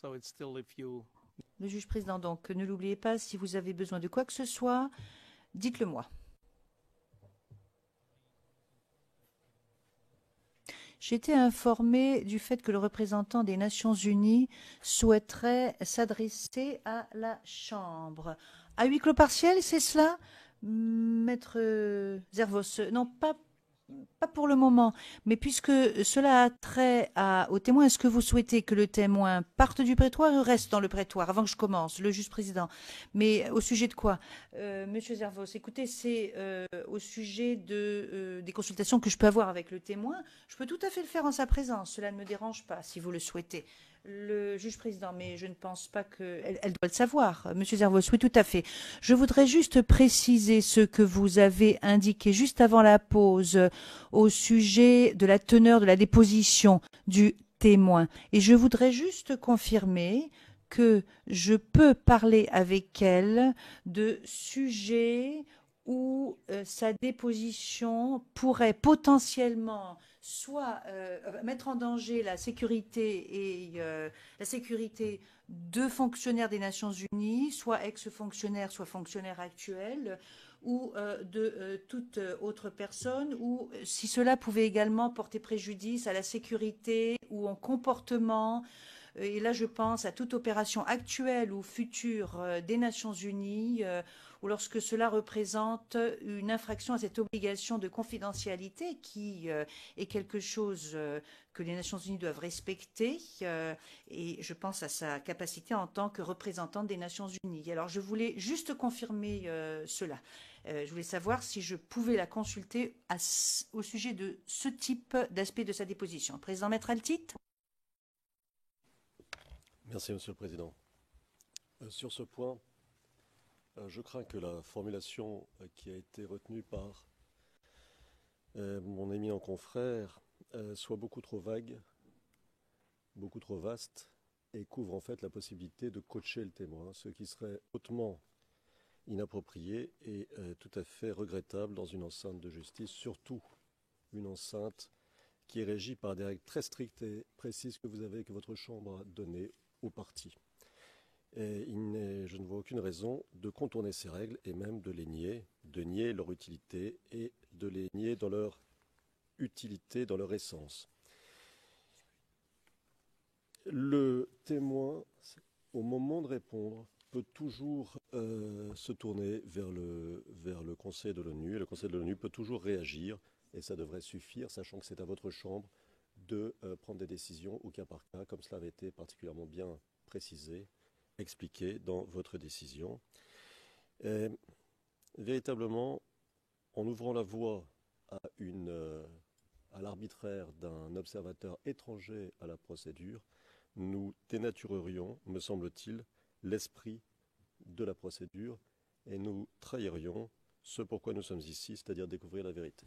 Le juge-président, donc, ne l'oubliez pas, si vous avez besoin de quoi que ce soit, dites-le moi. J'ai été informé du fait que le représentant des Nations Unies souhaiterait s'adresser à la Chambre. À huis clos partiel, c'est cela, Maître Zervos? Non, pas pour le moment, mais puisque cela a trait au témoin, est-ce que vous souhaitez que le témoin parte du prétoire ou reste dans le prétoire avant que je commence, le juge-président? Mais au sujet de quoi? Monsieur Zervos, écoutez, c'est au sujet des consultations que je peux avoir avec le témoin. Je peux tout à fait le faire en sa présence, cela ne me dérange pas si vous le souhaitez. Le juge-président, mais je ne pense pas qu'elle doit le savoir. Monsieur Zervos, oui, tout à fait. Je voudrais juste préciser ce que vous avez indiqué juste avant la pause au sujet de la teneur de la déposition du témoin. Et je voudrais juste confirmer que je peux parler avec elle de sujets où sa déposition pourrait potentiellement soit mettre en danger la sécurité la sécurité de fonctionnaires des Nations Unies, soit ex-fonctionnaires, soit fonctionnaires actuels, ou de toute autre personne, ou si cela pouvait également porter préjudice à la sécurité ou au comportement. Et là, je pense à toute opération actuelle ou future des Nations Unies, ou lorsque cela représente une infraction à cette obligation de confidentialité qui est quelque chose que les Nations Unies doivent respecter, et je pense à sa capacité en tant que représentante des Nations Unies. Alors, je voulais juste confirmer cela. Je voulais savoir si je pouvais la consulter au sujet de ce type d'aspect de sa déposition. Président Maître Altit. Merci, Monsieur le Président. Sur ce point, je crains que la formulation qui a été retenue par mon éminent confrère soit beaucoup trop vague, beaucoup trop vaste, et couvre en fait la possibilité de coacher le témoin, ce qui serait hautement inapproprié et tout à fait regrettable dans une enceinte de justice, surtout une enceinte qui est régie par des règles très strictes et précises que votre Chambre a données aux partis. Et je ne vois aucune raison de contourner ces règles et même de nier leur utilité et de les nier dans leur utilité, dans leur essence. Le témoin, au moment de répondre, peut toujours se tourner vers le Conseil de l'ONU, et le Conseil de l'ONU peut toujours réagir, et ça devrait suffire, sachant que c'est à votre Chambre de prendre des décisions au cas par cas, comme cela avait été particulièrement bien précisé, expliqué dans votre décision. Et, véritablement, en ouvrant la voie à l'arbitraire d'un observateur étranger à la procédure, nous dénaturerions, me semble-t-il, l'esprit de la procédure et nous trahirions ce pourquoi nous sommes ici, c'est-à-dire découvrir la vérité.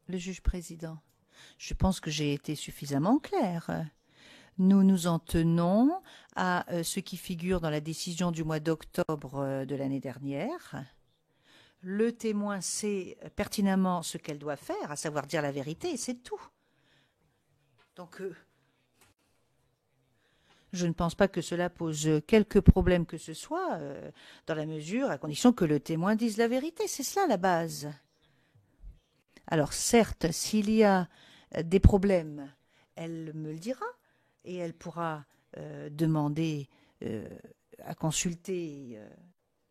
Le juge-président, je pense que j'ai été suffisamment clair. Nous nous en tenons à ce qui figure dans la décision du mois d'octobre de l'année dernière. Le témoin sait pertinemment ce qu'elle doit faire, à savoir dire la vérité, et c'est tout. Donc, je ne pense pas que cela pose quelque problème que ce soit, dans la mesure, à condition que le témoin dise la vérité. C'est cela la base. Alors certes, s'il y a des problèmes, elle me le dira et elle pourra demander à consulter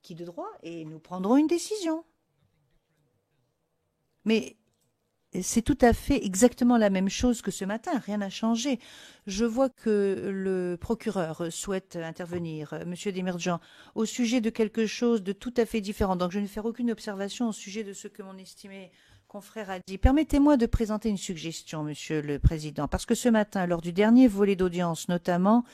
qui de droit et nous prendrons une décision. Mais c'est tout à fait exactement la même chose que ce matin, rien n'a changé. Je vois que le procureur souhaite intervenir, Monsieur Demirjian, au sujet de quelque chose de tout à fait différent. Donc je ne vais faire aucune observation au sujet de ce que mon estimé confrère a dit. Permettez-moi de présenter une suggestion, Monsieur le Président, parce que ce matin, lors du dernier volet d'audience notamment,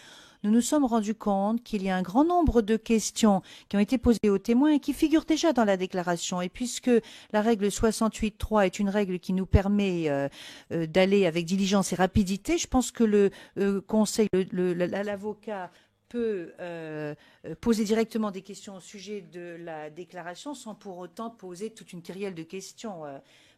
nous nous sommes rendus compte qu'il y a un grand nombre de questions qui ont été posées aux témoins et qui figurent déjà dans la déclaration. Et puisque la règle 68.3 est une règle qui nous permet d'aller avec diligence et rapidité, je pense que le conseil, l'avocat peut poser directement des questions au sujet de la déclaration sans pour autant poser toute une kyrielle de questions.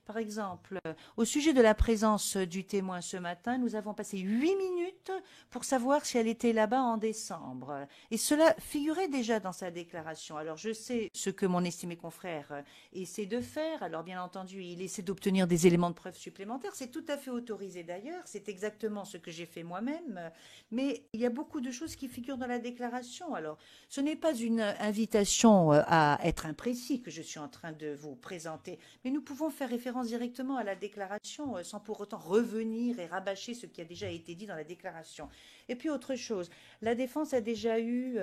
Par exemple, au sujet de la présence du témoin ce matin, nous avons passé 8 minutes pour savoir si elle était là-bas en décembre. Et cela figurait déjà dans sa déclaration. Alors je sais ce que mon estimé confrère essaie de faire. Alors bien entendu, il essaie d'obtenir des éléments de preuve supplémentaires. C'est tout à fait autorisé d'ailleurs. C'est exactement ce que j'ai fait moi-même. Mais il y a beaucoup de choses qui figurent dans la déclaration. Alors ce n'est pas une invitation à être imprécis que je suis en train de vous présenter, mais nous pouvons faire référence directement à la déclaration sans pour autant revenir et rabâcher ce qui a déjà été dit dans la déclaration. Et puis autre chose, la défense a déjà eu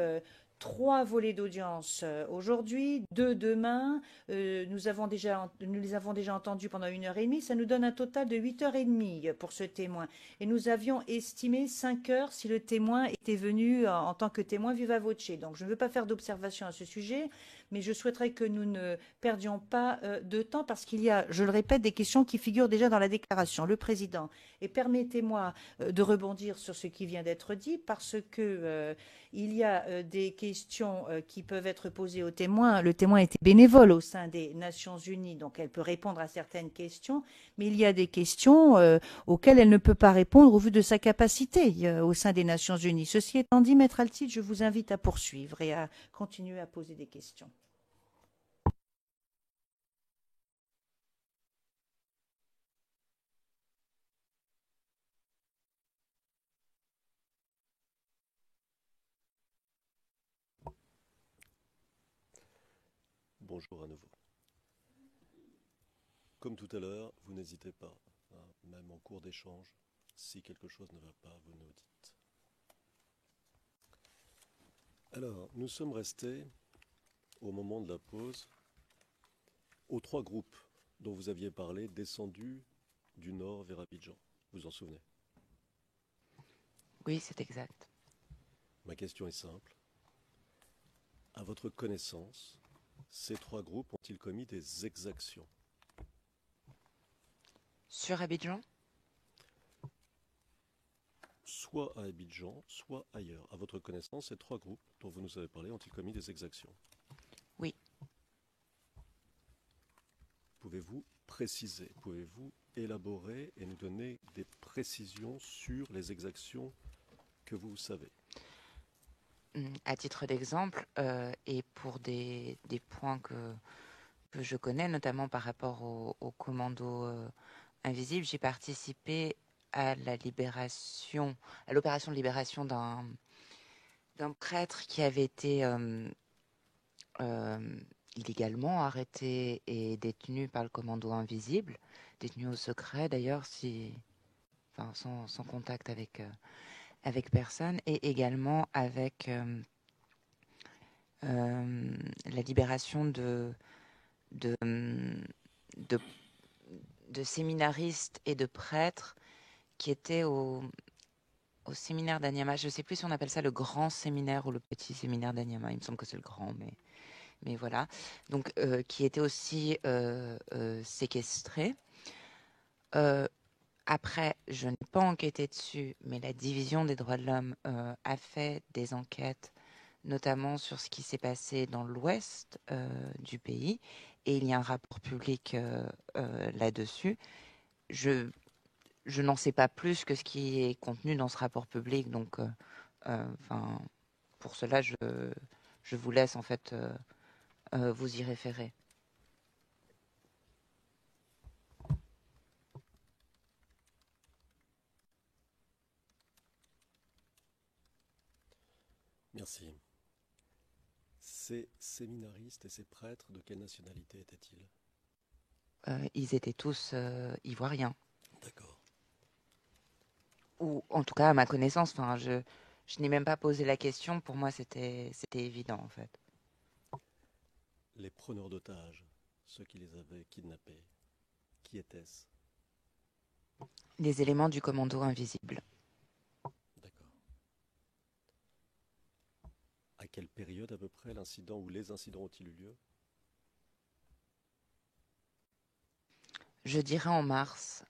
3 volets d'audience aujourd'hui, 2 demain. Nous les avons déjà entendus pendant 1 heure et demie. Ça nous donne un total de 8 heures et demie pour ce témoin. Et nous avions estimé 5 heures si le témoin était venu en tant que témoin viva voce. Donc je ne veux pas faire d'observation à ce sujet, mais je souhaiterais que nous ne perdions pas de temps parce qu'il y a, je le répète, des questions qui figurent déjà dans la déclaration. Le président, et permettez-moi de rebondir sur ce qui vient d'être dit parce que il y a des questions qui peuvent être posées au témoin. Le témoin était bénévole au sein des Nations Unies, donc elle peut répondre à certaines questions, mais il y a des questions auxquelles elle ne peut pas répondre au vu de sa capacité au sein des Nations Unies. Ceci étant dit, Maître Altid, je vous invite à poursuivre et à continuer à poser des questions. Bonjour à nouveau. Comme tout à l'heure, vous n'hésitez pas, hein, même en cours d'échange, si quelque chose ne va pas, vous nous dites. Alors, nous sommes restés, au moment de la pause, aux 3 groupes dont vous aviez parlé, descendus du nord vers Abidjan. Vous en souvenez? Oui, c'est exact. Ma question est simple. À votre connaissance, ces 3 groupes ont-ils commis des exactions? Sur Abidjan? Soit à Abidjan, soit ailleurs. À votre connaissance, ces 3 groupes dont vous nous avez parlé ont-ils commis des exactions? Oui. Pouvez-vous préciser, pouvez-vous élaborer et nous donner des précisions sur les exactions que vous savez? À titre d'exemple, et pour des points que je connais, notamment par rapport au commando invisible, j'ai participé à l'opération de libération d'un prêtre qui avait été illégalement arrêté et détenu par le commando invisible, détenu au secret d'ailleurs, sans contact avec personne, et également avec la libération de, de, de séminaristes et de prêtres qui étaient au séminaire d'Anyama. Je ne sais plus si on appelle ça le grand séminaire ou le petit séminaire d'Anyama. Il me semble que c'est le grand, mais voilà. Donc, qui étaient aussi séquestrés. Après, je n'ai pas enquêté dessus, mais la division des droits de l'homme a fait des enquêtes, notamment sur ce qui s'est passé dans l'ouest du pays, et il y a un rapport public là-dessus. Je n'en sais pas plus que ce qui est contenu dans ce rapport public, donc pour cela, je vous laisse en fait vous y référer. Merci. Ces séminaristes et ces prêtres, de quelle nationalité étaient-ils? Ils étaient tous ivoiriens. D'accord. Ou en tout cas, à ma connaissance, je n'ai même pas posé la question. Pour moi, c'était évident, en fait. Les preneurs d'otages, ceux qui les avaient kidnappés, qui étaient-ce? Les éléments du commando invisible. D'accord. quelle période à peu près l'incident ou les incidents ont-ils eu lieu? Je dirais en mars.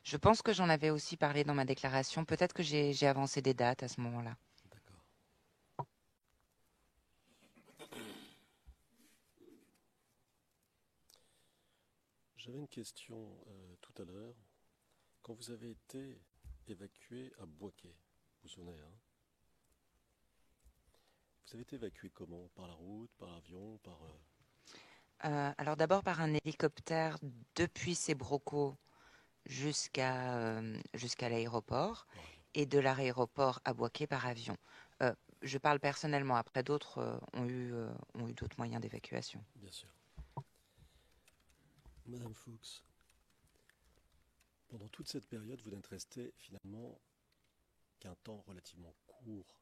Je pense que j'en avais aussi parlé dans ma déclaration. Peut-être que j'ai avancé des dates à ce moment-là. D'accord. J'avais une question tout à l'heure. Quand vous avez été évacué à Boaké, vous vous souvenez, hein? Vous avez été évacué comment? Par la route, par l'avion, par... Alors d'abord par un hélicoptère depuis Sébroko jusqu'à l'aéroport par avion, et de l'aéroport à Boaké par avion. Je parle personnellement. Après, d'autres ont eu d'autres moyens d'évacuation. bien sûr. Madame Fuchs, pendant toute cette période, vous n'êtes resté finalement qu'un temps relativement court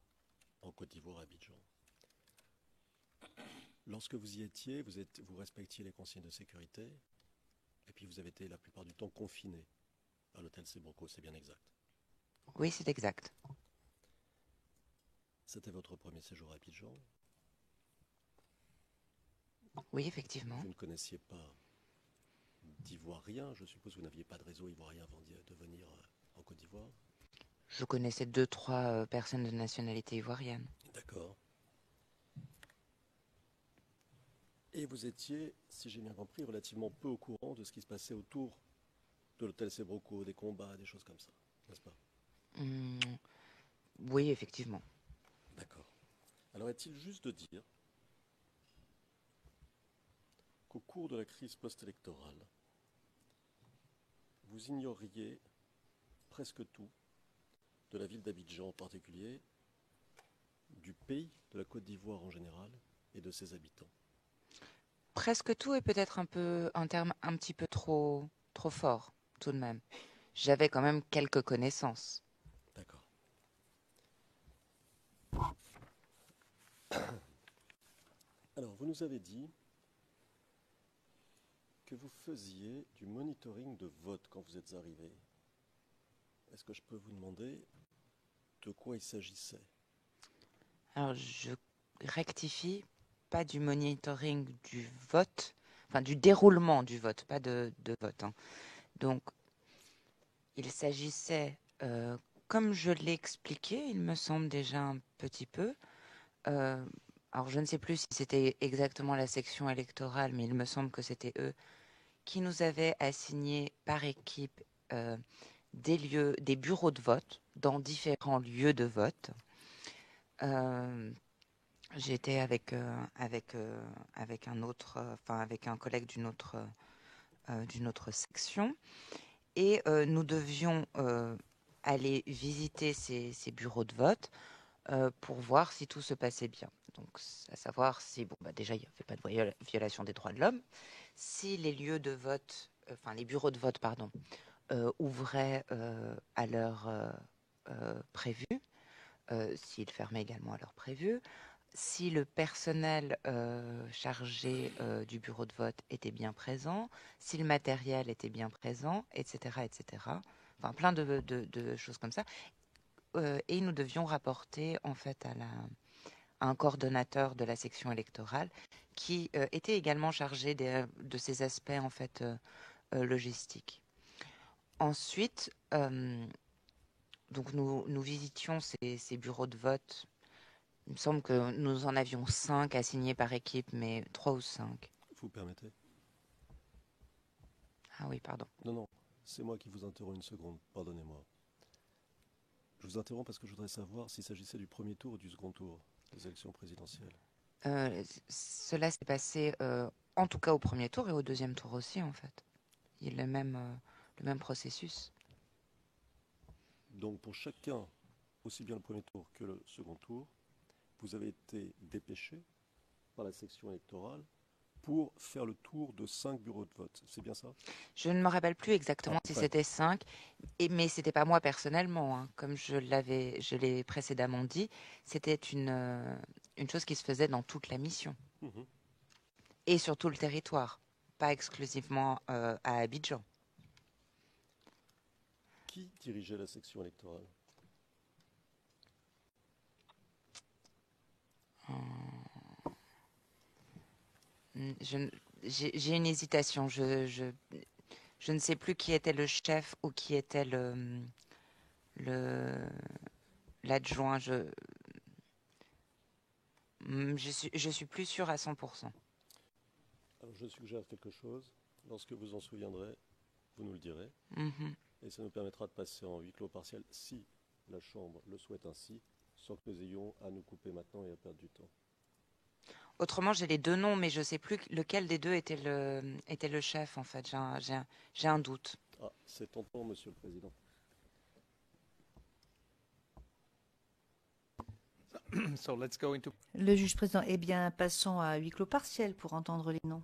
en Côte d'Ivoire, à Abidjan. Lorsque vous y étiez, vous respectiez les consignes de sécurité, et puis vous avez été la plupart du temps confiné à l'hôtel Sebroco, c'est bien exact. Oui, c'est exact. C'était votre premier séjour à Abidjan. Oui, effectivement. Vous ne connaissiez pas d'Ivoiriens, je suppose que vous n'aviez pas de réseau ivoirien avant de venir en Côte d'Ivoire. Je connaissais deux, trois personnes de nationalité ivoirienne. D'accord. Et vous étiez, si j'ai bien compris, relativement peu au courant de ce qui se passait autour de l'hôtel Sebroco, des combats, des choses comme ça, n'est-ce pas? Hum, oui, effectivement. D'accord. Alors est-il juste de dire qu'au cours de la crise post-électorale, vous ignoriez presque tout de la ville d'Abidjan en particulier, du pays, de la Côte d'Ivoire en général et de ses habitants? Presque tout est peut-être un terme un petit peu trop fort, tout de même. J'avais quand même quelques connaissances. D'accord. Alors, vous nous avez dit que vous faisiez du monitoring de vote quand vous êtes arrivé. Est-ce que je peux vous demander de quoi il s'agissait? Alors, je rectifie, pas du monitoring du vote, enfin du déroulement du vote, pas de vote, hein. Donc, il s'agissait, comme je l'ai expliqué, il me semble déjà un petit peu, euh, alors je ne sais plus si c'était exactement la section électorale, mais il me semble que c'était eux qui nous avaient assigné par équipe des bureaux de vote dans différents lieux de vote. J'étais avec un autre, avec un collègue d'une autre section, et nous devions aller visiter ces bureaux de vote pour voir si tout se passait bien. Donc, à savoir si, bon, bah déjà, il n'y avait pas de violation des droits de l'homme, si les lieux de vote, les bureaux de vote, pardon, ouvraient à l'heure prévue, s'ils fermaient également à l'heure prévue, si le personnel chargé du bureau de vote était bien présent, si le matériel était bien présent, etc., etc. Enfin, plein de choses comme ça. Et nous devions rapporter en fait à un coordonnateur de la section électorale qui était également chargé de ces aspects en fait logistiques. Ensuite, donc nous visitions ces bureaux de vote. Il me semble que nous en avions 5 assignés par équipe, mais 3 ou 5. Vous permettez? Ah oui, pardon. Non, non, c'est moi qui vous interromps une seconde, pardonnez-moi. Je vous interromps parce que je voudrais savoir s'il s'agissait du premier tour ou du second tour des élections présidentielles. Cela s'est passé en tout cas au premier tour et au deuxième tour aussi, en fait. Il y a le même processus. Donc pour chacun, aussi bien le premier tour que le second tour, vous avez été dépêché par la section électorale pour faire le tour de 5 bureaux de vote. C'est bien ça? Je ne me rappelle plus À exactement peu si près. c'était 5, mais c'était pas moi personnellement, hein. Comme je l'ai précédemment dit, c'était une chose qui se faisait dans toute la mission Mhm. et sur tout le territoire, pas exclusivement à Abidjan. Qui dirigeait la section électorale? J'ai une hésitation. Je ne sais plus qui était le chef ou qui était le l'adjoint. Je suis plus sûre à 100%. Alors je suggère quelque chose. Lorsque vous en souviendrez, vous nous le direz. Mhm. Et ça nous permettra de passer en huis clos partiel si la Chambre le souhaite ainsi, sans que nous ayons à nous couper maintenant et à perdre du temps. Autrement, j'ai les deux noms, mais je ne sais plus lequel des deux était le chef, en fait. J'ai un doute. Ah, c'est tentant, Monsieur le Président. So let's go into. Le juge président. Eh bien, passons à huis clos partiel pour entendre les noms.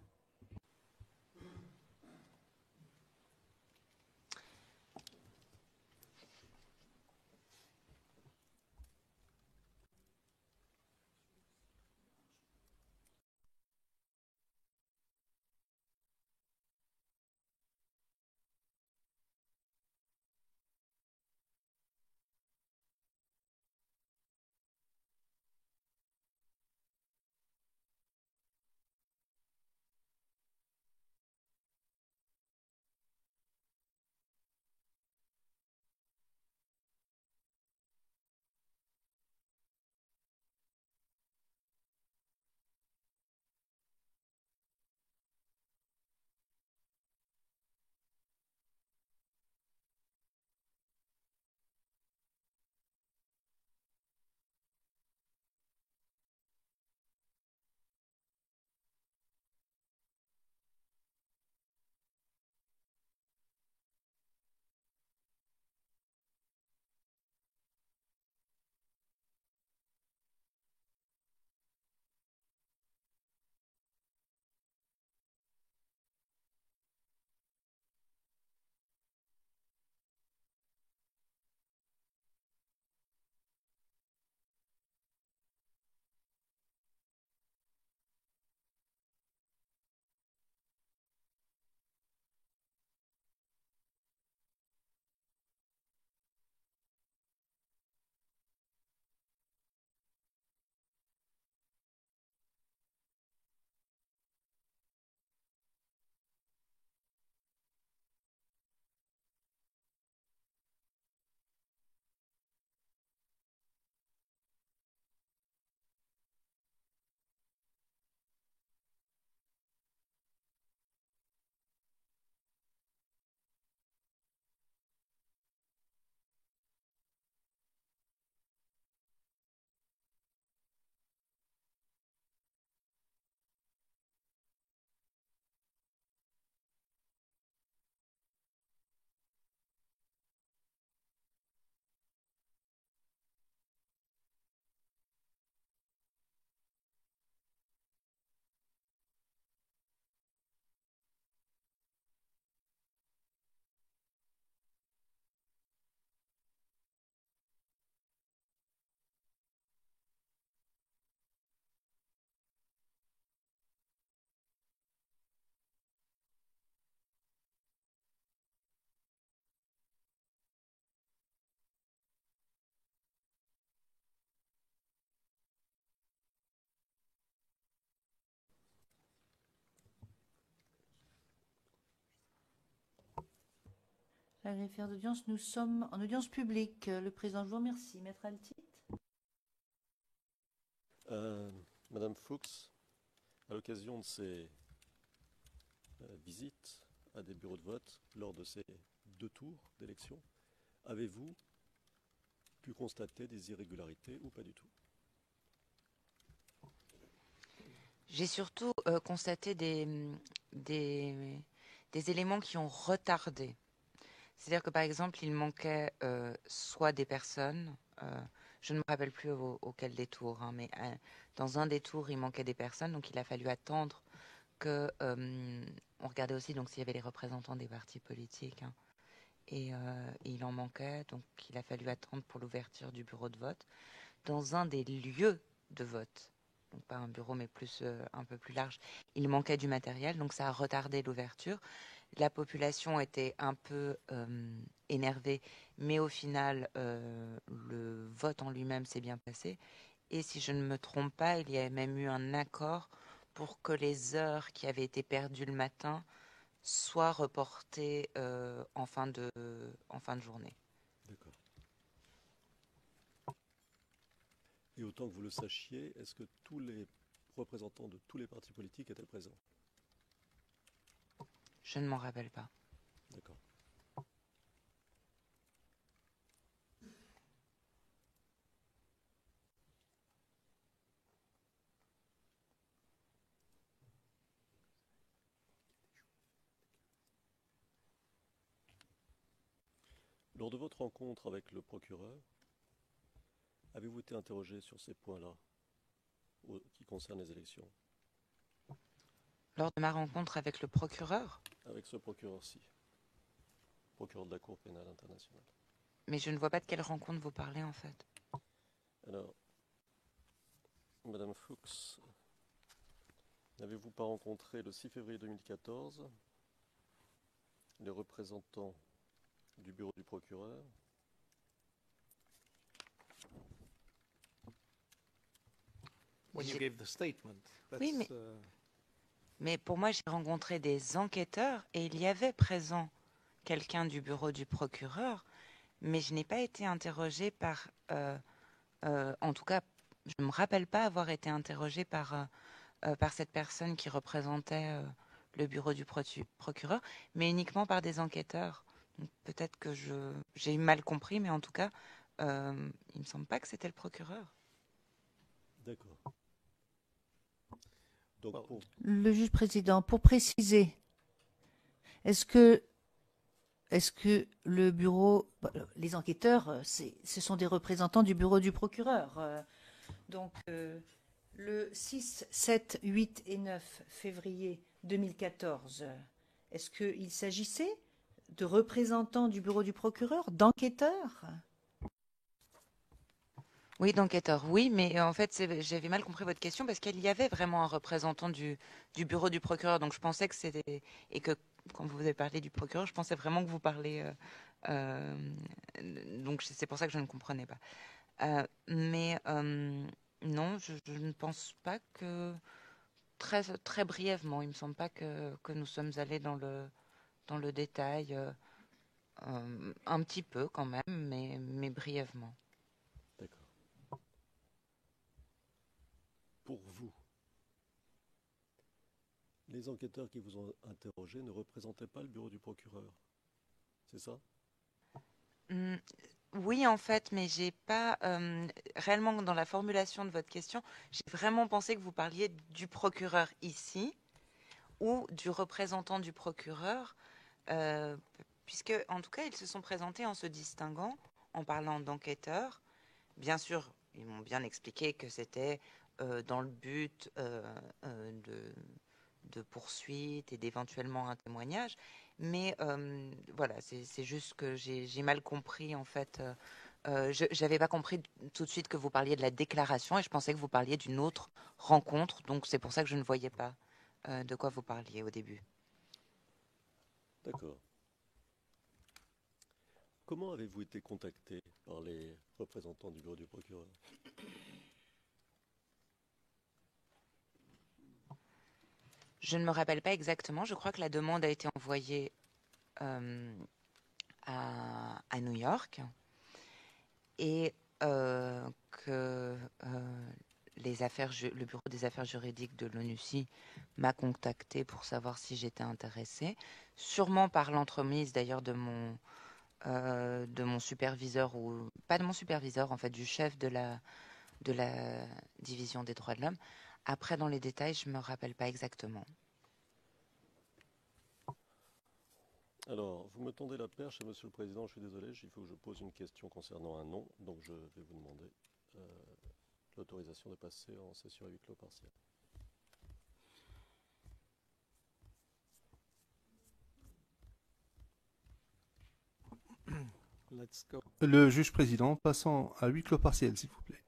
La greffière d'audience, nous sommes en audience publique. Le président, je vous remercie. Maître Altit. Madame Fuchs, à l'occasion de ces visites à des bureaux de vote lors de ces 2 tours d'élection, avez-vous pu constater des irrégularités ou pas du tout? J'ai surtout constaté des éléments qui ont retardé. C'est-à-dire que, par exemple, il manquait soit des personnes, je ne me rappelle plus auquel des tours, hein, mais dans un des tours, il manquait des personnes, donc il a fallu attendre que... on regardait aussi donc s'il y avait les représentants des partis politiques, hein, et il en manquait, donc il a fallu attendre pour l'ouverture du bureau de vote. Dans un des lieux de vote, donc pas un bureau mais plus un peu plus large, il manquait du matériel, donc ça a retardé l'ouverture. La population était un peu énervée, mais au final, le vote en lui-même s'est bien passé. Et si je ne me trompe pas, il y a même eu un accord pour que les heures qui avaient été perdues le matin soient reportées en fin de journée. D'accord. Et autant que vous le sachiez, est-ce que tous les représentants de tous les partis politiques étaient présents? Je ne m'en rappelle pas. D'accord. Lors de votre rencontre avec le procureur, avez-vous été interrogé sur ces points-là qui concernent les élections? Lors de ma rencontre avec le procureur, Avec ce procureur-ci, procureur de la Cour pénale internationale. mais je ne vois pas de quelle rencontre vous parlez en fait. Alors, Madame Fuchs, n'avez-vous pas rencontré le 6 février 2014 les représentants du bureau du procureur When you J'ai- gave the statement, Oui, that's, mais pour moi, j'ai rencontré des enquêteurs et il y avait présent quelqu'un du bureau du procureur, mais je n'ai pas été interrogée par, en tout cas, je ne me rappelle pas avoir été interrogée par cette personne qui représentait le bureau du procureur, mais uniquement par des enquêteurs. Donc, peut-être que j'ai mal compris, mais en tout cas, il ne me semble pas que c'était le procureur. D'accord. Donc, Well, pour... Le juge président, pour préciser, est-ce que le bureau, les enquêteurs, ce sont des représentants du bureau du procureur. Donc, le 6, 7, 8 et 9 février 2014, est-ce qu'il s'agissait de représentants du bureau du procureur, d'enquêteurs? Oui, d'enquêteur, oui, mais en fait, j'avais mal compris votre question parce qu'il y avait vraiment un représentant du bureau du procureur. Donc, je pensais que c'était. Et que quand vous avez parlé du procureur, je pensais vraiment que vous parlez. Donc, c'est pour ça que je ne comprenais pas. Mais non, je ne pense pas que. Très, très brièvement, il me semble pas que nous sommes allés dans le détail. Un petit peu quand même, mais brièvement. D'accord. Pour vous, les enquêteurs qui vous ont interrogé ne représentaient pas le bureau du procureur, c'est ça? Hum, Oui, en fait, mais j'ai pas réellement dans la formulation de votre question, j'ai vraiment pensé que vous parliez du procureur ici ou du représentant du procureur, euh, puisque en tout cas ils se sont présentés en se distinguant, en parlant d'enquêteurs. Bien sûr, ils m'ont bien expliqué que c'était dans le but de poursuite et d'éventuellement un témoignage. Mais voilà, c'est juste que j'ai mal compris en fait. J'avais pas compris tout de suite que vous parliez de la déclaration et je pensais que vous parliez d'une autre rencontre. Donc c'est pour ça que je ne voyais pas de quoi vous parliez au début. D'accord. Comment avez-vous été contacté par les représentants du bureau du procureur? Je ne me rappelle pas exactement. Je crois que la demande a été envoyée euh, à New York et que le bureau des affaires juridiques de l'ONUCI m'a contacté pour savoir si j'étais intéressée, sûrement par l'entremise d'ailleurs de mon superviseur, ou pas de mon superviseur, en fait, du chef de la division des droits de l'homme. Après, dans les détails, je ne me rappelle pas exactement. Alors, vous me tendez la perche, Monsieur le Président, je suis désolé, il faut que je pose une question concernant un nom, donc je vais vous demander euh, l'autorisation de passer en session à huis clos partiel. let's go. Le juge président, passant à huis clos partiel, s'il vous plaît.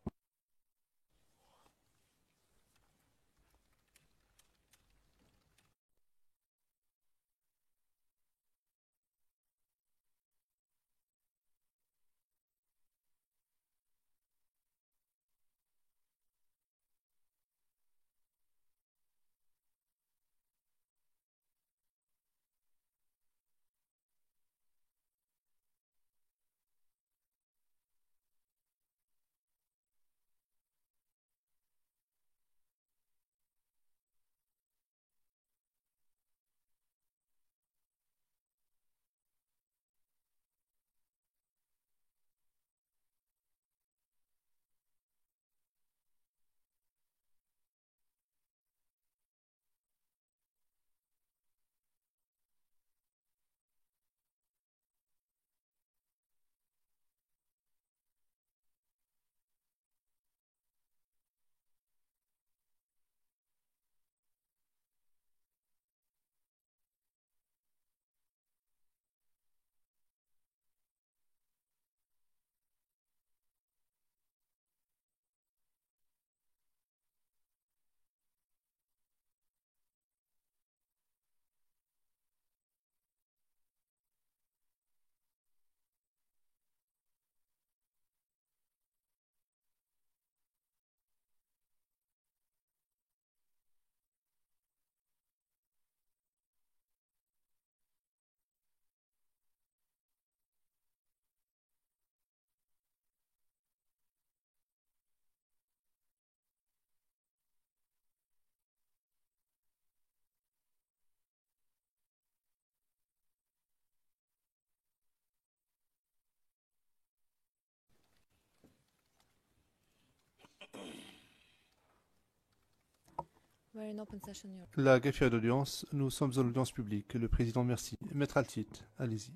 We're in open session, Your La greffière d'audience, nous sommes en audience publique. Le président, merci. Maître Altit, allez-y.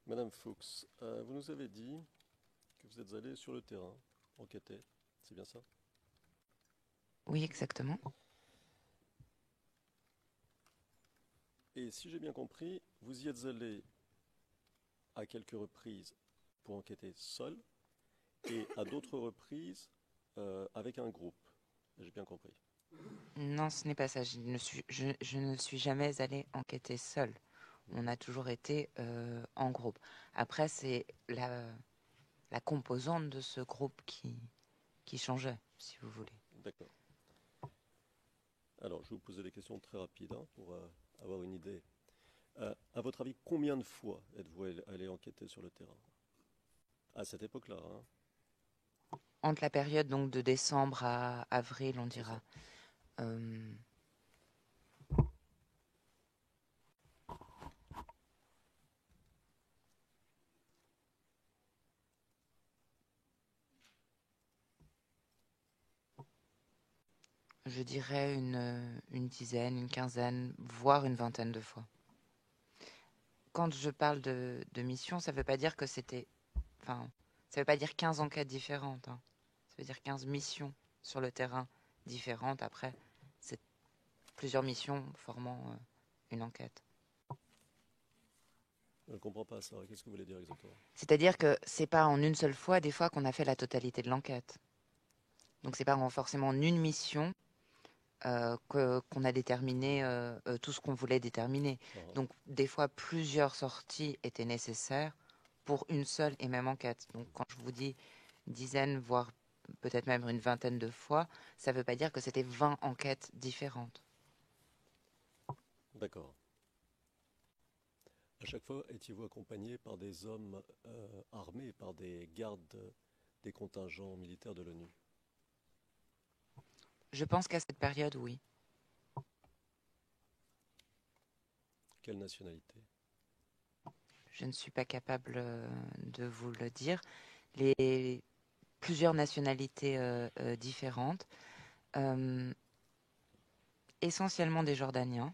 Madame Fuchs, vous nous avez dit que vous êtes allée sur le terrain enquêter, c'est bien ça? Oui, exactement. Et si j'ai bien compris, vous y êtes allé à quelques reprises pour enquêter seul et à d'autres reprises avec un groupe. J'ai bien compris. Non, ce n'est pas ça. Je ne suis jamais allée enquêter seule. On a toujours été en groupe. Après, c'est la composante de ce groupe qui changeait, si vous voulez. D'accord. Alors, je vais vous poser des questions très rapides pour avoir une idée. À votre avis, combien de fois êtes-vous allé enquêter sur le terrain? À cette époque-là, Entre la période donc de décembre à avril, on dira. Je dirais une dizaine, une quinzaine, voire une vingtaine de fois. Quand je parle de mission, ça ne veut pas dire que c'était... Enfin, ça ne veut pas dire 15 enquêtes différentes. Ça veut dire 15 missions sur le terrain différentes. Après, c'est plusieurs missions formant une enquête. je ne comprends pas ça. Qu'est-ce que vous voulez dire exactement? C'est-à-dire que c'est pas en une seule fois, des fois, qu'on a fait la totalité de l'enquête. Donc c'est pas forcément en une mission qu'on a déterminé tout ce qu'on voulait déterminer. Donc des fois, plusieurs sorties étaient nécessaires pour une seule et même enquête. Donc quand je vous dis dizaines, voire peut-être même une vingtaine de fois, ça ne veut pas dire que c'était 20 enquêtes différentes. D'accord. À chaque fois, étiez-vous accompagné par des hommes armés, par des gardes des contingents militaires de l'ONU? Je pense qu'à cette période, oui. Quelle nationalité? Je ne suis pas capable de vous le dire. Plusieurs nationalités différentes. Essentiellement des Jordaniens.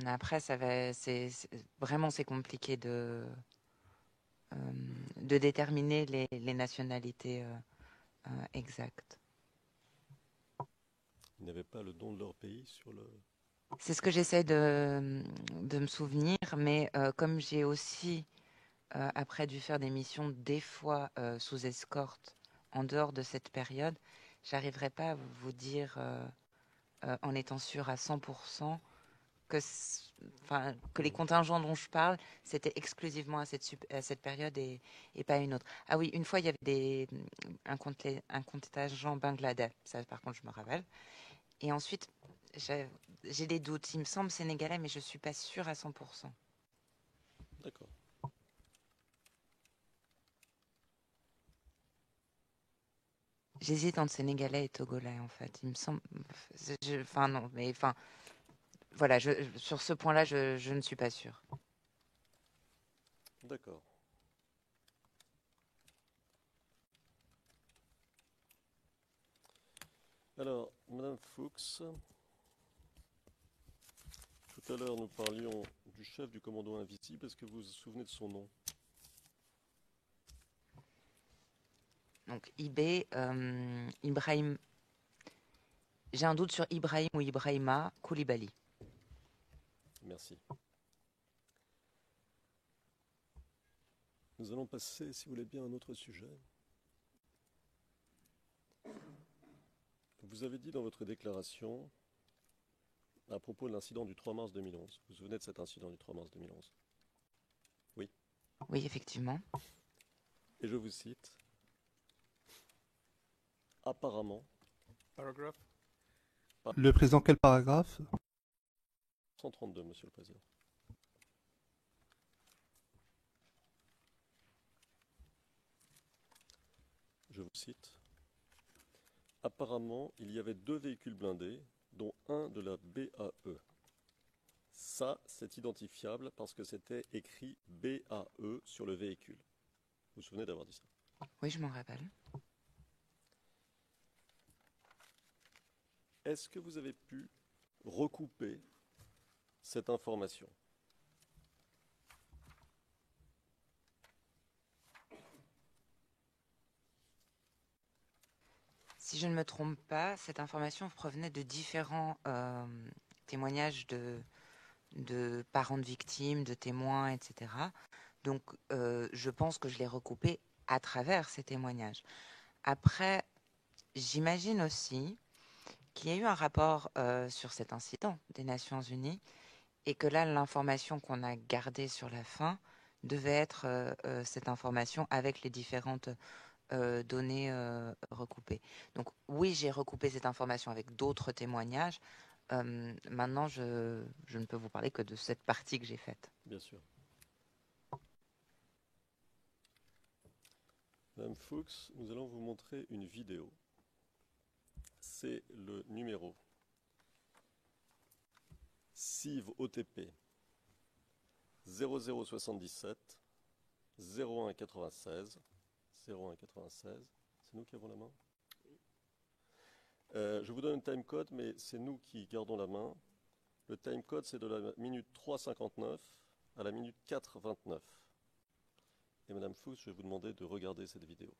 Après, c'est compliqué de déterminer les nationalités exactes. Ils n'avaient pas le nom de leur pays sur le... C'est ce que j'essaie de me souvenir, mais comme j'ai aussi après dû faire des missions des fois sous escorte en dehors de cette période, j'arriverai pas à vous dire en étant sûr à 100% que les contingents dont je parle, c'était exclusivement à cette période et pas une autre. Ah oui, une fois, il y avait un contingent Bangladesh, ça par contre, je me rappelle. Et ensuite, j'ai des doutes. Il me semble sénégalais, mais je ne suis pas sûre à 100%. D'accord. J'hésite entre sénégalais et togolais, en fait. Il me semble... non, mais voilà, sur ce point-là, je ne suis pas sûre. D'accord. Alors, Madame Fuchs, tout à l'heure nous parlions du chef du commando invisible. Est-ce que vous vous souvenez de son nom? Donc, Ibrahim... J'ai un doute sur Ibrahim ou Ibrahima Koulibaly. Merci. Nous allons passer, si vous voulez bien, à un autre sujet. Vous avez dit dans votre déclaration, à propos de l'incident du 3 mars 2011, vous vous souvenez de cet incident du 3 mars 2011? Oui. Oui, effectivement. Et je vous cite, apparemment... Paragraph. Le président, quel paragraphe? 132, Monsieur le Président. Je vous cite. Apparemment, il y avait 2 véhicules blindés, dont un de la BAE. Ça, c'est identifiable parce que c'était écrit BAE sur le véhicule. Vous vous souvenez d'avoir dit ça? Oui, je m'en rappelle. Est-ce que vous avez pu recouper cette information? Si je ne me trompe pas, cette information provenait de différents témoignages de parents de victimes, de témoins, etc. Donc, je pense que je l'ai recoupé à travers ces témoignages. Après, j'imagine aussi qu'il y a eu un rapport sur cet incident des Nations Unies et que là, l'information qu'on a gardée sur la fin devait être cette information avec les différentes données recoupées. Donc oui, j'ai recoupé cette information avec d'autres témoignages. Maintenant, je ne peux vous parler que de cette partie que j'ai faite. Bien sûr. Madame Fuchs, nous allons vous montrer une vidéo. C'est le numéro CIV OTP 0077 0196 0196. C'est nous qui avons la main? Je vous donne un timecode, mais c'est nous qui gardons la main. Le timecode, c'est de la minute 3,59 à la minute 4,29. Et Madame Fuchs, je vais vous demander de regarder cette vidéo.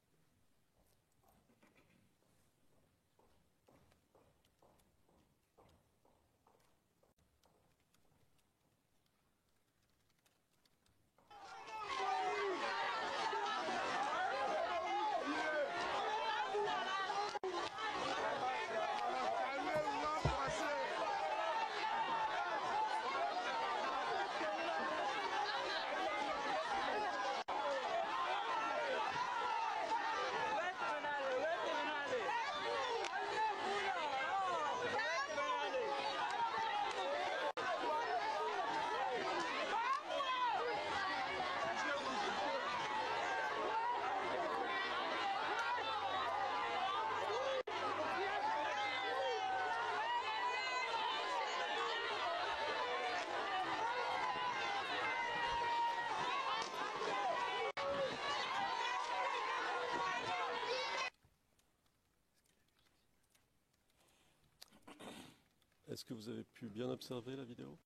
Est-ce que vous avez pu bien observer la vidéo?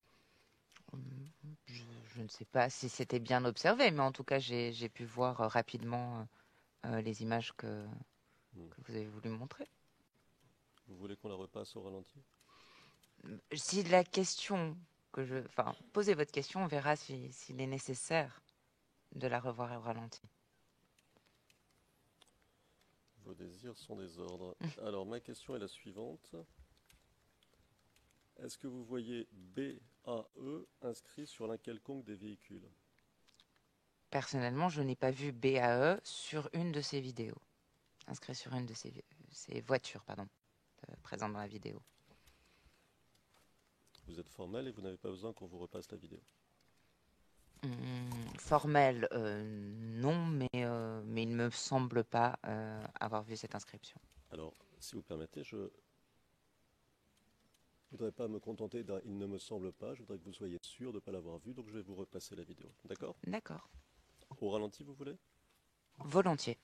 Je ne sais pas si c'était bien observé, mais en tout cas, j'ai pu voir rapidement les images que vous avez voulu montrer. Vous voulez qu'on la repasse au ralenti? Si la question Enfin, posez votre question, on verra s'il est nécessaire de la revoir au ralenti. Vos désirs sont des ordres. Alors, ma question est la suivante. Est-ce que vous voyez BAE inscrit sur l'un quelconque des véhicules? Personnellement, je n'ai pas vu BAE sur une de ces vidéos, inscrit sur une de ces voitures, présentes dans la vidéo. Vous êtes formel et vous n'avez pas besoin qu'on vous repasse la vidéo. Formel, non, mais il ne me semble pas avoir vu cette inscription. Alors, si vous permettez, je ne voudrais pas me contenter d'un « il ne me semble pas », je voudrais que vous soyez sûr de ne pas l'avoir vu, donc je vais vous repasser la vidéo. D'accord? D'accord. Au ralenti, vous voulez? Volontiers.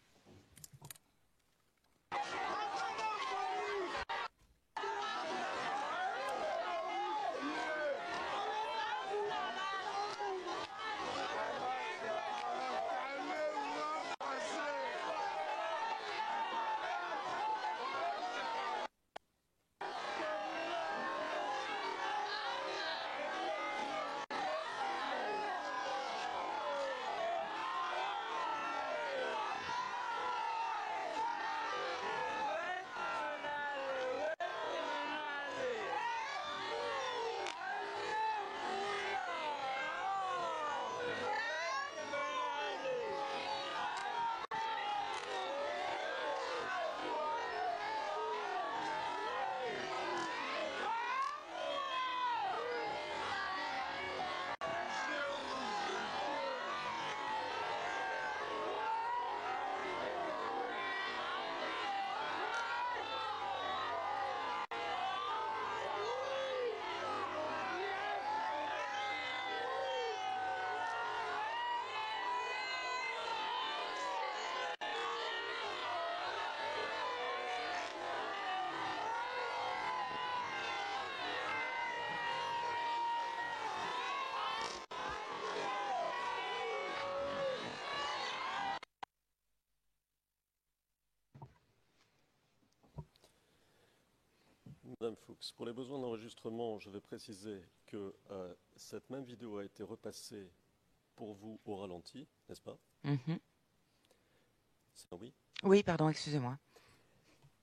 Madame Fuchs, pour les besoins d'enregistrement, je vais préciser que cette même vidéo a été repassée pour vous au ralenti, n'est-ce pas? Mhm. C'est un oui. Oui, pardon, excusez-moi.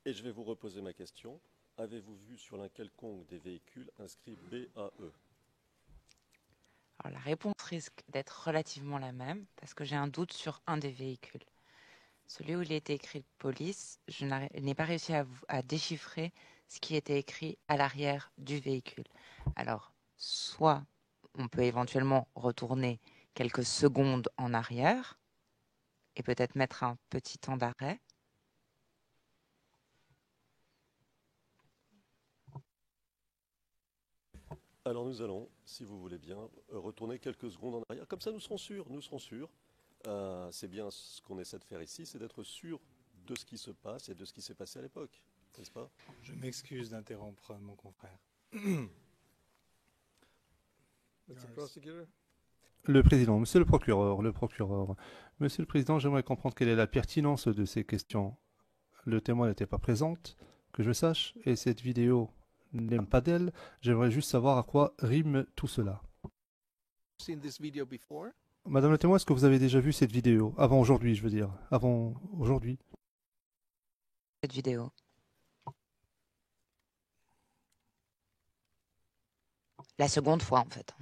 Et je vais vous reposer ma question. Avez-vous vu sur l'un quelconque des véhicules inscrit BAE? Alors, la réponse risque d'être relativement la même parce que j'ai un doute sur un des véhicules. Celui où il était écrit police, je n'ai pas réussi à déchiffrer ce qui était écrit à l'arrière du véhicule. Alors, soit on peut éventuellement retourner quelques secondes en arrière et peut-être mettre un petit temps d'arrêt. Alors nous allons, si vous voulez bien, retourner quelques secondes en arrière. Comme ça, nous serons sûrs, nous serons sûrs. C'est bien ce qu'on essaie de faire ici, c'est d'être sûr de ce qui se passe et de ce qui s'est passé à l'époque, n'est-ce pas? Je m'excuse d'interrompre mon confrère. Mr. Prosecutor? Le président, monsieur le procureur, Monsieur le président, j'aimerais comprendre quelle est la pertinence de ces questions. Le témoin n'était pas présente, que je sache, et cette vidéo n'aime pas d'elle. J'aimerais juste savoir à quoi rime tout cela. Seen this video before? Madame le témoin, est-ce que vous avez déjà vu cette vidéo? Avant aujourd'hui, je veux dire. Avant aujourd'hui. Cette vidéo. La seconde fois, en fait.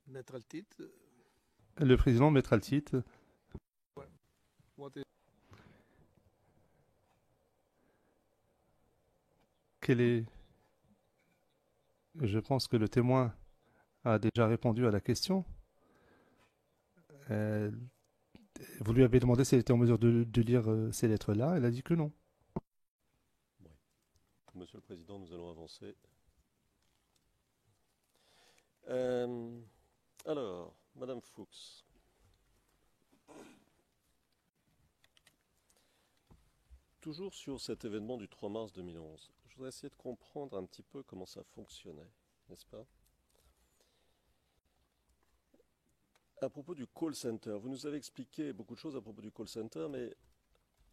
Maître Altit, Le président mettra le titre. what is... Quel est... Je pense que le témoin a déjà répondu à la question. Euh, Vous lui avez demandé si elle était en mesure de lire ces lettres-là. Elle a dit que non. Oui. Monsieur le Président, nous allons avancer. Alors, Madame Fuchs. Toujours sur cet événement du 3 mars 2011, je voudrais essayer de comprendre un petit peu comment ça fonctionnait, n'est-ce pas? À propos du call center, vous nous avez expliqué beaucoup de choses à propos du call center, mais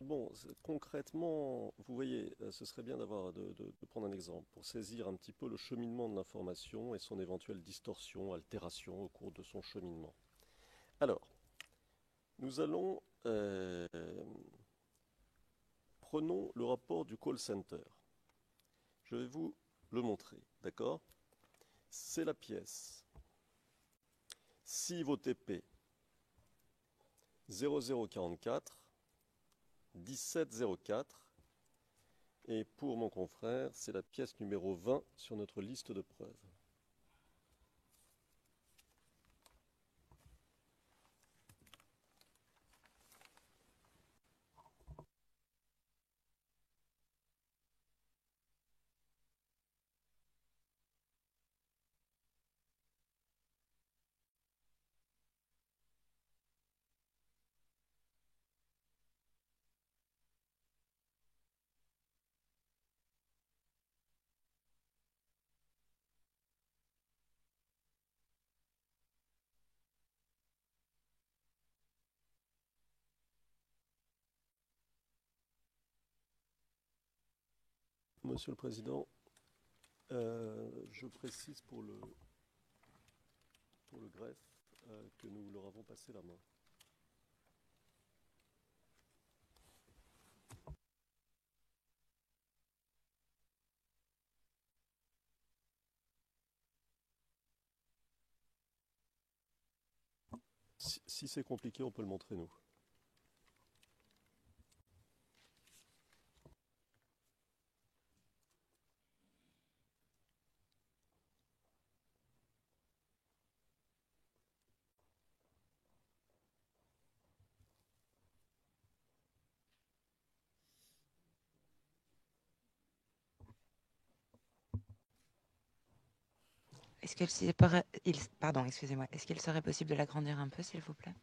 bon, concrètement, vous voyez, ce serait bien de prendre un exemple pour saisir un petit peu le cheminement de l'information et son éventuelle distorsion, altération au cours de son cheminement. Alors, nous allons... prenons le rapport du call center. Je vais vous le montrer, d'accord? C'est la pièce 6VOTP 0044 1704 et pour mon confrère, c'est la pièce numéro 20 sur notre liste de preuves. Monsieur le Président, je précise pour le greffe que nous leur avons passé la main. Si c'est compliqué, on peut le montrer nous. Est-ce que pardon, excusez-moi. Est-ce qu'il serait possible de l'agrandir un peu, s'il vous plaît?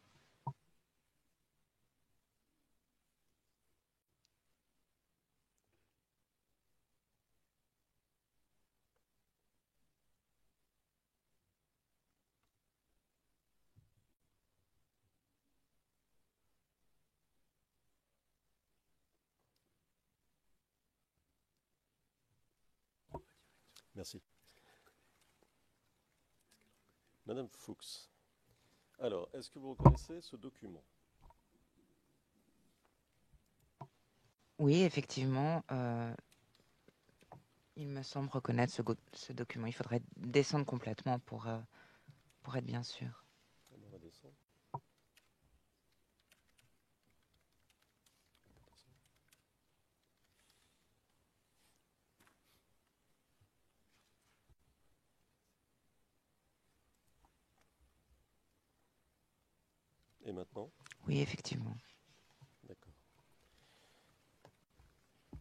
Merci. Madame Fuchs. Alors, est-ce que vous reconnaissez ce document? Oui, effectivement, il me semble reconnaître ce document. Il faudrait descendre complètement pour être bien sûr. On va descendre. Et maintenant? Oui, effectivement. D'accord.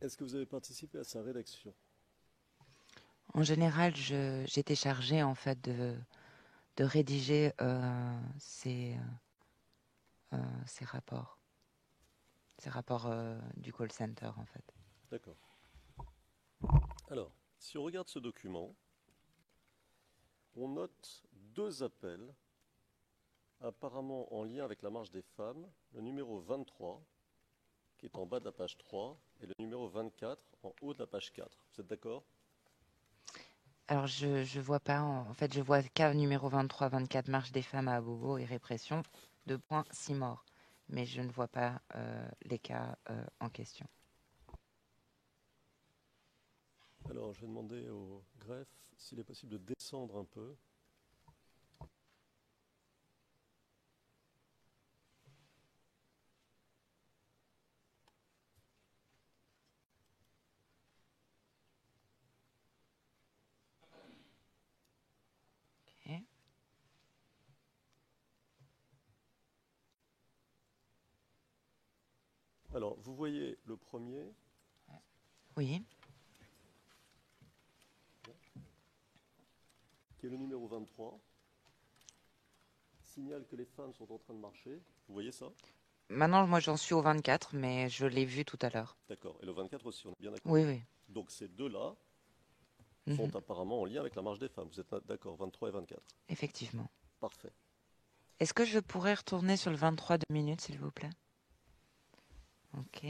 Est-ce que vous avez participé à sa rédaction? En général, j'étais chargée en fait de rédiger ces rapports. Ces rapports du call center en fait. D'accord. Alors, si on regarde ce document, on note 2 appels apparemment en lien avec la marche des femmes, le numéro 23 qui est en bas de la page 3 et le numéro 24 en haut de la page 4. Vous êtes d'accord? Alors je vois pas, en fait je vois cas numéro 23, 24, marche des femmes à Abobo et répression, 6 morts. Mais je ne vois pas les cas en question. Alors, je vais demander au greffe s'il est possible de descendre un peu. Ok. Alors, vous voyez le premier, Oui, qui est le numéro 23, signale que les femmes sont en train de marcher. Vous voyez ça? maintenant moi j'en suis au 24, mais je l'ai vu tout à l'heure. D'accord. Et le 24 aussi, on est bien d'accord? Oui, oui. Donc ces deux-là Mhm. sont apparemment en lien avec la marche des femmes. Vous êtes d'accord, 23 et 24? Effectivement. Parfait. Est-ce que je pourrais retourner sur le 23 2 minutes, s'il vous plaît? Ok.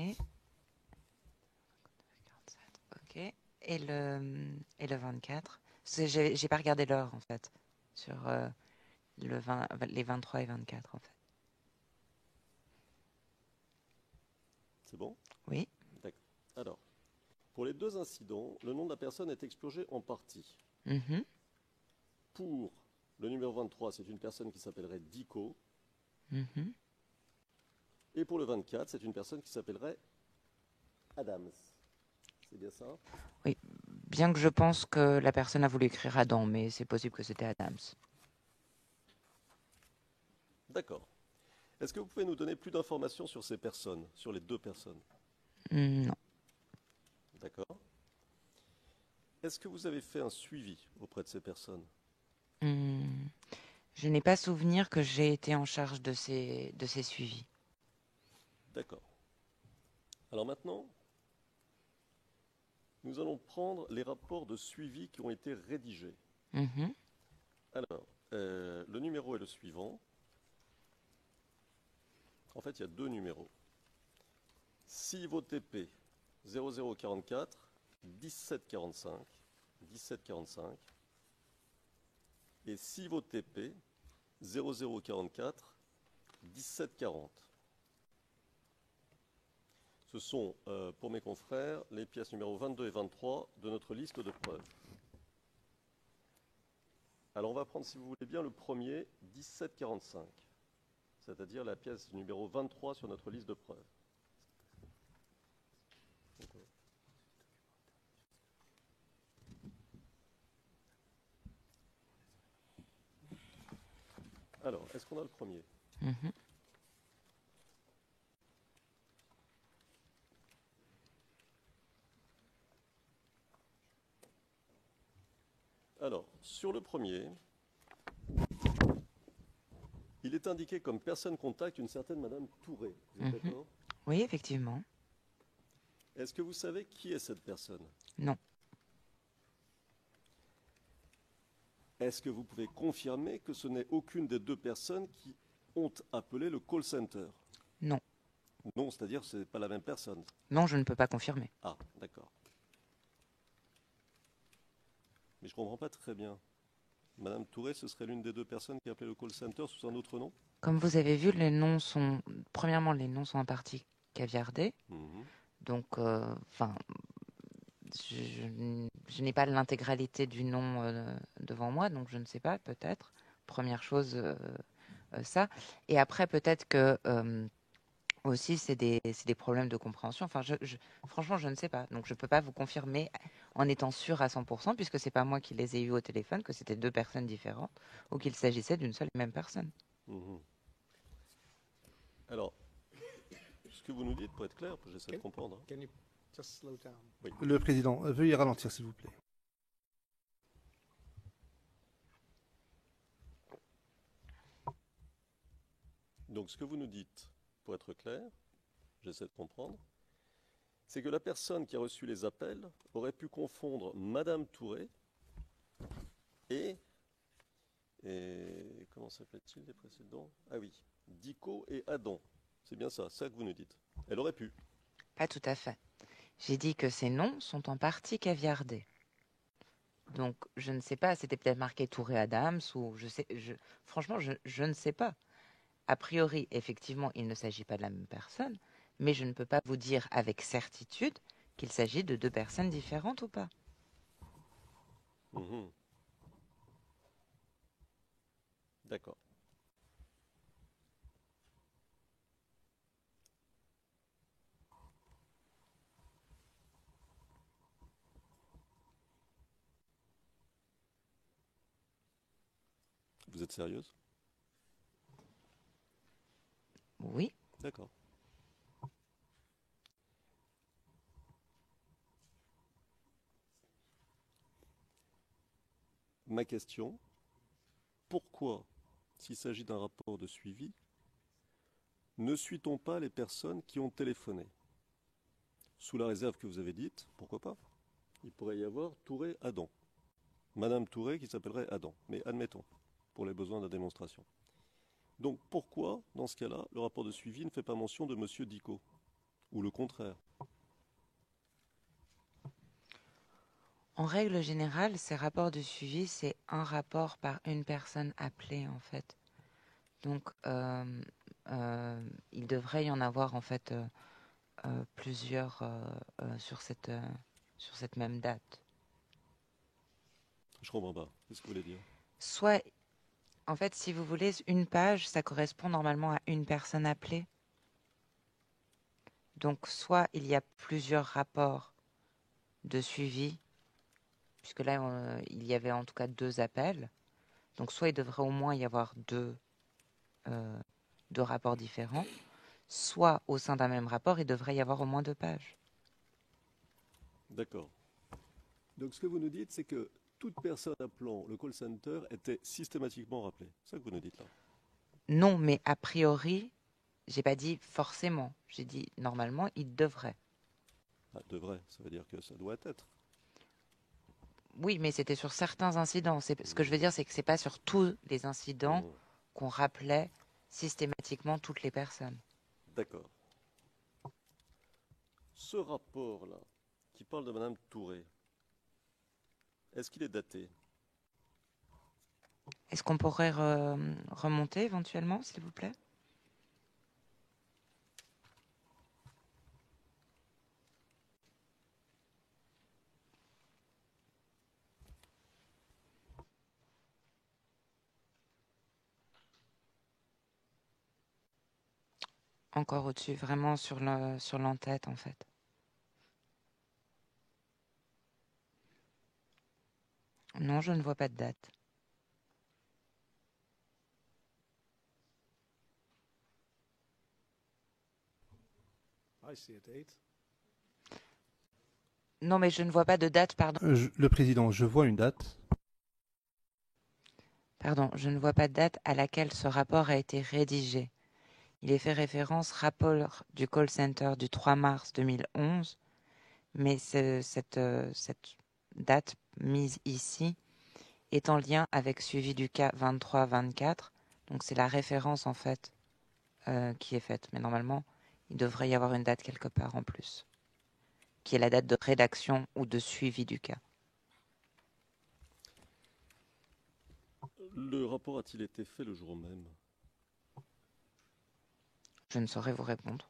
Ok. Et le 24? Parce que j'ai pas regardé l'heure, en fait, sur les 23 et 24, en fait. C'est bon? Oui. D'accord. Alors, pour les 2 incidents, le nom de la personne est expurgé en partie. Mhm. Pour le numéro 23, c'est une personne qui s'appellerait Dico. Mhm. Et pour le 24, c'est une personne qui s'appellerait Adams. C'est bien ça? Oui. Bien que je pense que la personne a voulu écrire Adam, mais c'est possible que c'était Adams. D'accord. Est-ce que vous pouvez nous donner plus d'informations sur ces personnes, sur les 2 personnes? Non. D'accord. Est-ce que vous avez fait un suivi auprès de ces personnes? Hmm. Je n'ai pas souvenir que j'ai été en charge de ces suivis. D'accord. Alors maintenant, nous allons prendre les rapports de suivi qui ont été rédigés. Mhm. Alors, le numéro est le suivant. En fait, il y a 2 numéros. CIVOTP 0044 1745 1745 et CIVOTP 0044 1740. Ce sont, pour mes confrères, les pièces numéro 22 et 23 de notre liste de preuves. Alors on va prendre, si vous voulez bien, le premier, 1745, c'est-à-dire la pièce numéro 23 sur notre liste de preuves. Alors, est-ce qu'on a le premier? Mhm. Alors, sur le premier, il est indiqué comme personne contact une certaine Madame Touré. Vous êtes d'accord? Oui, effectivement. Est-ce que vous savez qui est cette personne? Non. Est-ce que vous pouvez confirmer que ce n'est aucune des 2 personnes qui ont appelé le call center? Non. Non, c'est-à-dire que ce n'est pas la même personne. Non, je ne peux pas confirmer. Ah, d'accord. Mais je ne comprends pas très bien. Madame Touré, ce serait l'une des deux personnes qui appelait le call center sous un autre nom? Comme vous avez vu, les noms sont... Premièrement, les noms sont en partie caviardés. Mhm. Donc, enfin, je n'ai pas l'intégralité du nom devant moi, donc je ne sais pas, peut-être. Première chose, ça. Et après, peut-être que aussi, c'est des problèmes de compréhension. Enfin, franchement, je ne sais pas. Donc, je ne peux pas vous confirmer en étant sûr à 100%, puisque ce n'est pas moi qui les ai eus au téléphone, que c'était deux personnes différentes, ou qu'il s'agissait d'une seule et même personne. Mhm. Alors, ce que vous nous dites, pour être clair, j'essaie de comprendre, hein. Can you just slow down? Le président, veuillez ralentir, s'il vous plaît. Donc, ce que vous nous dites, pour être clair, j'essaie de comprendre, c'est que la personne qui a reçu les appels aurait pu confondre Madame Touré et comment s'appelle-t-il les précédents? Ah oui, Dico et Adam. C'est bien ça que vous nous dites. Elle aurait pu. Pas tout à fait. J'ai dit que ces noms sont en partie caviardés. Donc, je ne sais pas, c'était peut-être marqué Touré Adams, ou franchement, je ne sais pas. A priori, effectivement, il ne s'agit pas de la même personne, mais je ne peux pas vous dire avec certitude qu'il s'agit de deux personnes différentes ou pas. Mhm. D'accord. Vous êtes sérieuse? Oui. D'accord. Ma question, pourquoi, s'il s'agit d'un rapport de suivi, ne suit-on pas les personnes qui ont téléphoné? Sous la réserve que vous avez dite, pourquoi pas? Il pourrait y avoir Touré-Adam. Madame Touré qui s'appellerait Adam. Mais admettons, pour les besoins de la démonstration. Donc pourquoi, dans ce cas-là, le rapport de suivi ne fait pas mention de Monsieur Dico? Ou le contraire? En règle générale, ces rapports de suivi, c'est un rapport par une personne appelée, en fait. Donc, il devrait y en avoir, en fait, plusieurs sur cette même date. Je comprends pas. Qu'est-ce que vous voulez dire? Soit, en fait, si vous voulez, une page, ça correspond normalement à une personne appelée. Donc, soit il y a plusieurs rapports de suivi, puisque là, il y avait en tout cas 2 appels. Donc, soit il devrait au moins y avoir deux rapports différents, soit au sein d'un même rapport, il devrait y avoir au moins 2 pages. D'accord. Donc ce que vous nous dites, c'est que toute personne appelant le call center était systématiquement rappelée. C'est ça que vous nous dites là? Non, mais a priori, j'ai pas dit forcément. J'ai dit normalement, il devrait. Ah, devrait, ça veut dire que ça doit être. Oui, mais c'était sur certains incidents. Ce que je veux dire, c'est que c'est pas sur tous les incidents Mmh. qu'on rappelait systématiquement toutes les personnes. D'accord. Ce rapport-là, qui parle de Madame Touré, est-ce qu'il est daté? Est-ce qu'on pourrait remonter éventuellement, s'il vous plaît? Encore au-dessus, vraiment sur l'en-tête, en fait. Non, je ne vois pas de date. I see a date. Non, mais je ne vois pas de date, pardon. Le président, je vois une date. Pardon, je ne vois pas de date à laquelle ce rapport a été rédigé. Il est fait référence rapport du call center du 3 mars 2011, mais cette date mise ici est en lien avec suivi du cas 23-24. Donc c'est la référence en fait qui est faite. Mais normalement, il devrait y avoir une date quelque part en plus, qui est la date de rédaction ou de suivi du cas. Le rapport a-t-il été fait le jour même? Je ne saurais vous répondre.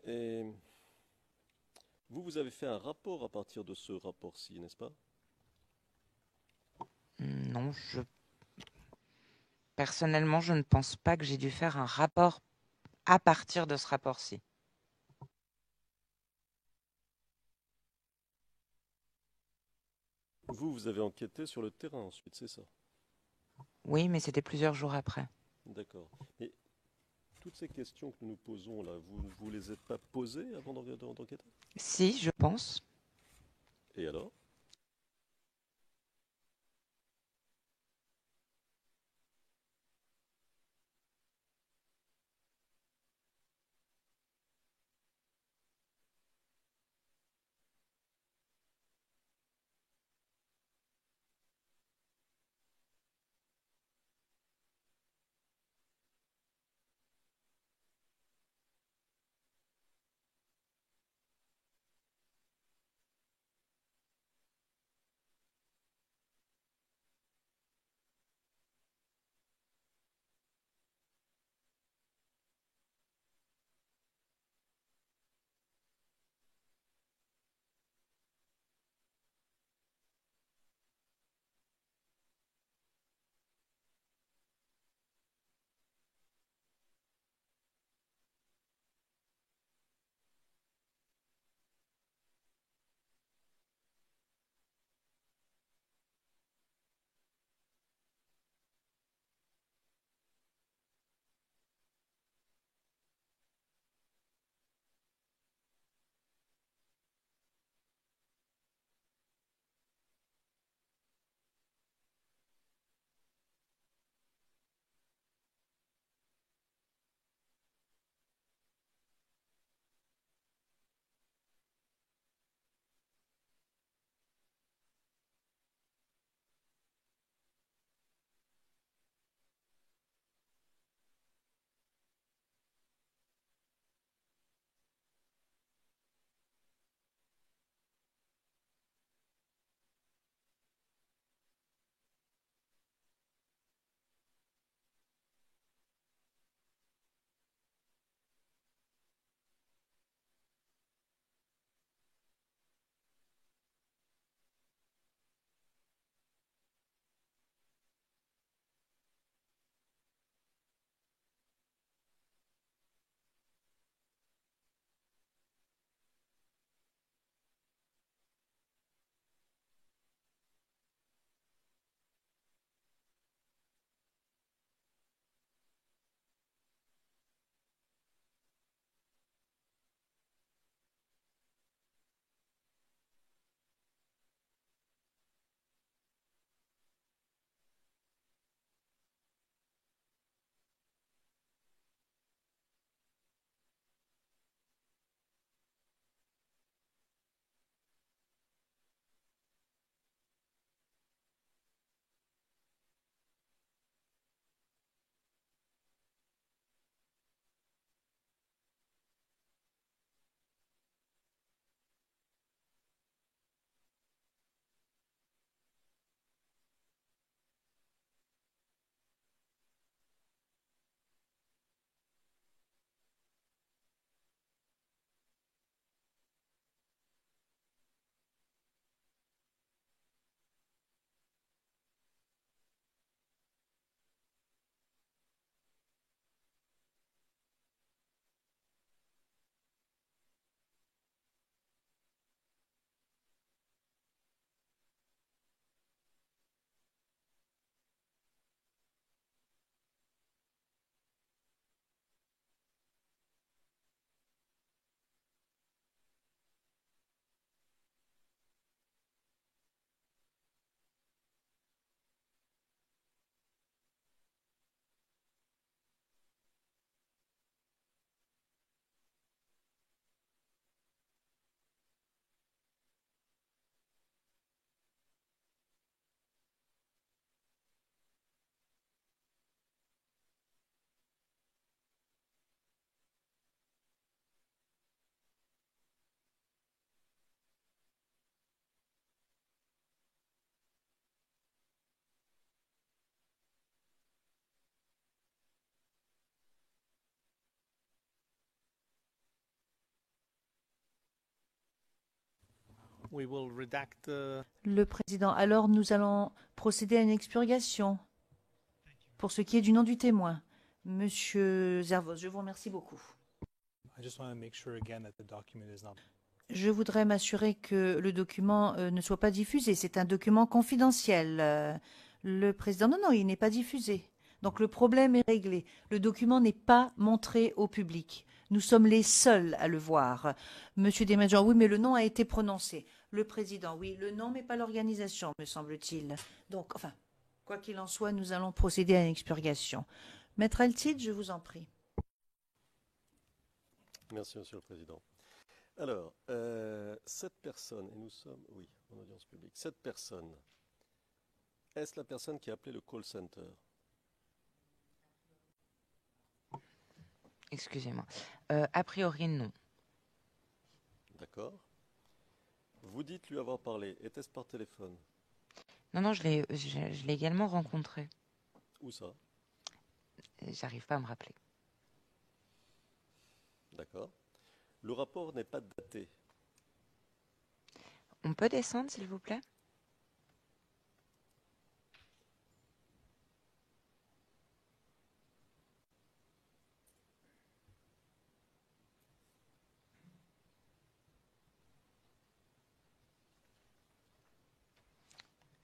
Et vous avez fait un rapport à partir de ce rapport-ci, n'est-ce pas? Non, personnellement, je ne pense pas que j'ai dû faire un rapport à partir de ce rapport-ci. Vous avez enquêté sur le terrain ensuite, c'est ça? Oui, mais c'était plusieurs jours après. D'accord. Et toutes ces questions que nous nous posons là, vous ne vous les êtes pas posées avant d'enquêter? Si, je pense. Et alors? we will redact. Le président, alors nous allons procéder à une expurgation pour ce qui est du nom du témoin. Monsieur Zervos, je vous remercie beaucoup. I just want to make sure again that the document is not. Je voudrais m'assurer que le document ne soit pas diffusé. C'est un document confidentiel. Le président, non, il n'est pas diffusé. Donc le problème est réglé. Le document n'est pas montré au public. Nous sommes les seuls à le voir. Monsieur Desmaisons, oui, mais le nom a été prononcé. Le président, oui, le nom, mais pas l'organisation, me semble-t-il. Donc, enfin, quoi qu'il en soit, nous allons procéder à une expurgation. Maître Altide, je vous en prie. Merci, Monsieur le Président. Alors, cette personne, et nous sommes, oui, en audience publique, cette personne, est-ce la personne qui a appelé le call center? Excusez-moi. A priori, non. D'accord. Vous dites lui avoir parlé. Était-ce par téléphone? Non, je l'ai également rencontré. Où ça? J'arrive pas à me rappeler. D'accord. Le rapport n'est pas daté. On peut descendre, s'il vous plaît?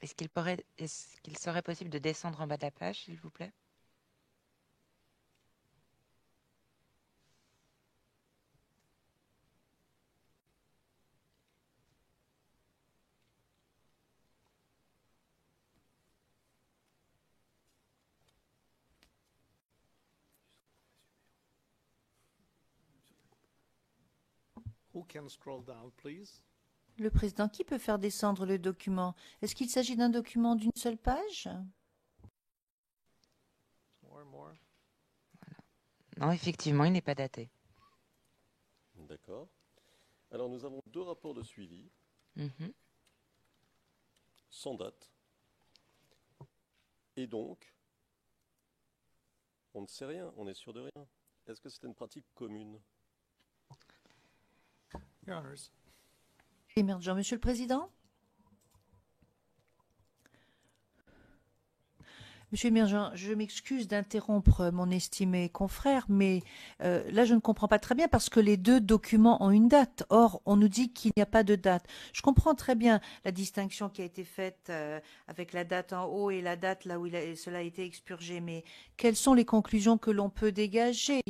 Est-ce qu'il serait possible de descendre en bas de la page, s'il vous plaît? Who can scroll down, please? Le président, qui peut faire descendre le document? Est-ce qu'il s'agit d'un document d'une seule page? More. Non, effectivement, il n'est pas daté. D'accord. Alors, nous avons 2 rapports de suivi, Mhm. sans date. Et donc, on ne sait rien, on est sûr de rien. Est-ce que c'est une pratique commune? Your Honors, Émergent, Monsieur le Président. Monsieur Émergent, je m'excuse d'interrompre mon estimé confrère, mais là je ne comprends pas très bien parce que les 2 documents ont une date. Or, on nous dit qu'il n'y a pas de date. Je comprends très bien la distinction qui a été faite avec la date en haut et la date là où cela a été expurgé, mais quelles sont les conclusions que l'on peut dégager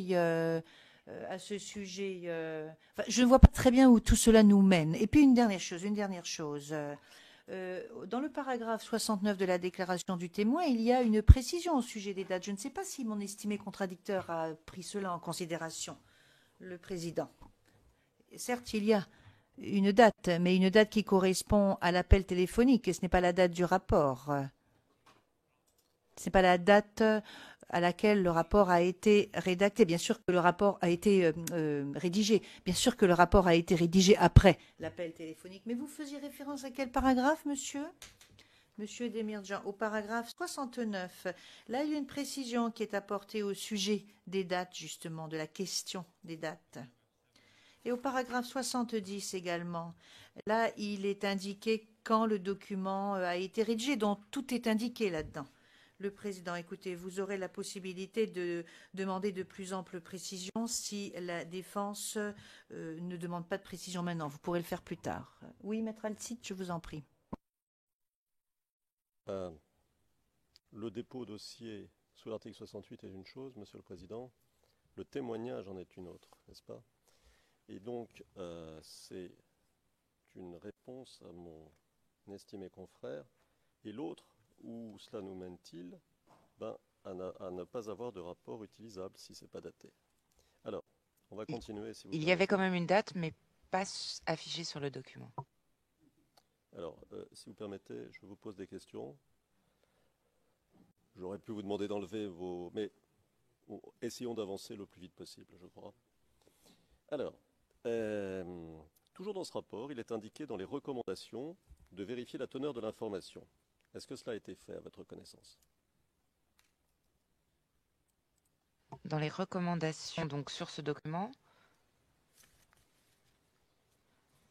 à ce sujet enfin, je ne vois pas très bien où tout cela nous mène. Et puis une dernière chose. Dans le paragraphe 69 de la déclaration du témoin, il y a une précision au sujet des dates. Je ne sais pas si mon estimé contradicteur a pris cela en considération, le président. Certes, il y a une date, mais une date qui correspond à l'appel téléphonique, et ce n'est pas la date du rapport. Ce n'est pas la date à laquelle le rapport a été rédacté. Bien sûr que le rapport a été rédigé. Bien sûr que le rapport a été rédigé après l'appel téléphonique. Mais vous faisiez référence à quel paragraphe, monsieur? Monsieur Demirjan, au paragraphe 69. Là, il y a une précision qui est apportée au sujet des dates, justement, de la question des dates. Et au paragraphe 70 également. Là, il est indiqué quand le document a été rédigé, donc tout est indiqué là-dedans. Le président, écoutez, vous aurez la possibilité de demander de plus amples précisions si la défense ne demande pas de précision maintenant. Vous pourrez le faire plus tard. Oui, maître Altide, je vous en prie. Le dépôt dossier sous l'article 68 est une chose, Monsieur le Président. Le témoignage en est une autre, n'est-ce pas? Et donc, c'est une réponse à mon estimé confrère. Et l'autre, où cela nous mène-t-il? À ne pas avoir de rapport utilisable si ce n'est pas daté. Alors, on va continuer. Si vous Il y avait quand même une date, mais pas affichée sur le document. Alors, si vous permettez, je vous pose des questions. J'aurais pu vous demander d'enlever vos... Mais essayons d'avancer le plus vite possible, je crois. Alors, toujours dans ce rapport, il est indiqué dans les recommandations de vérifier la teneur de l'information. Est-ce que cela a été fait à votre connaissance? Dans les recommandations, donc sur ce document,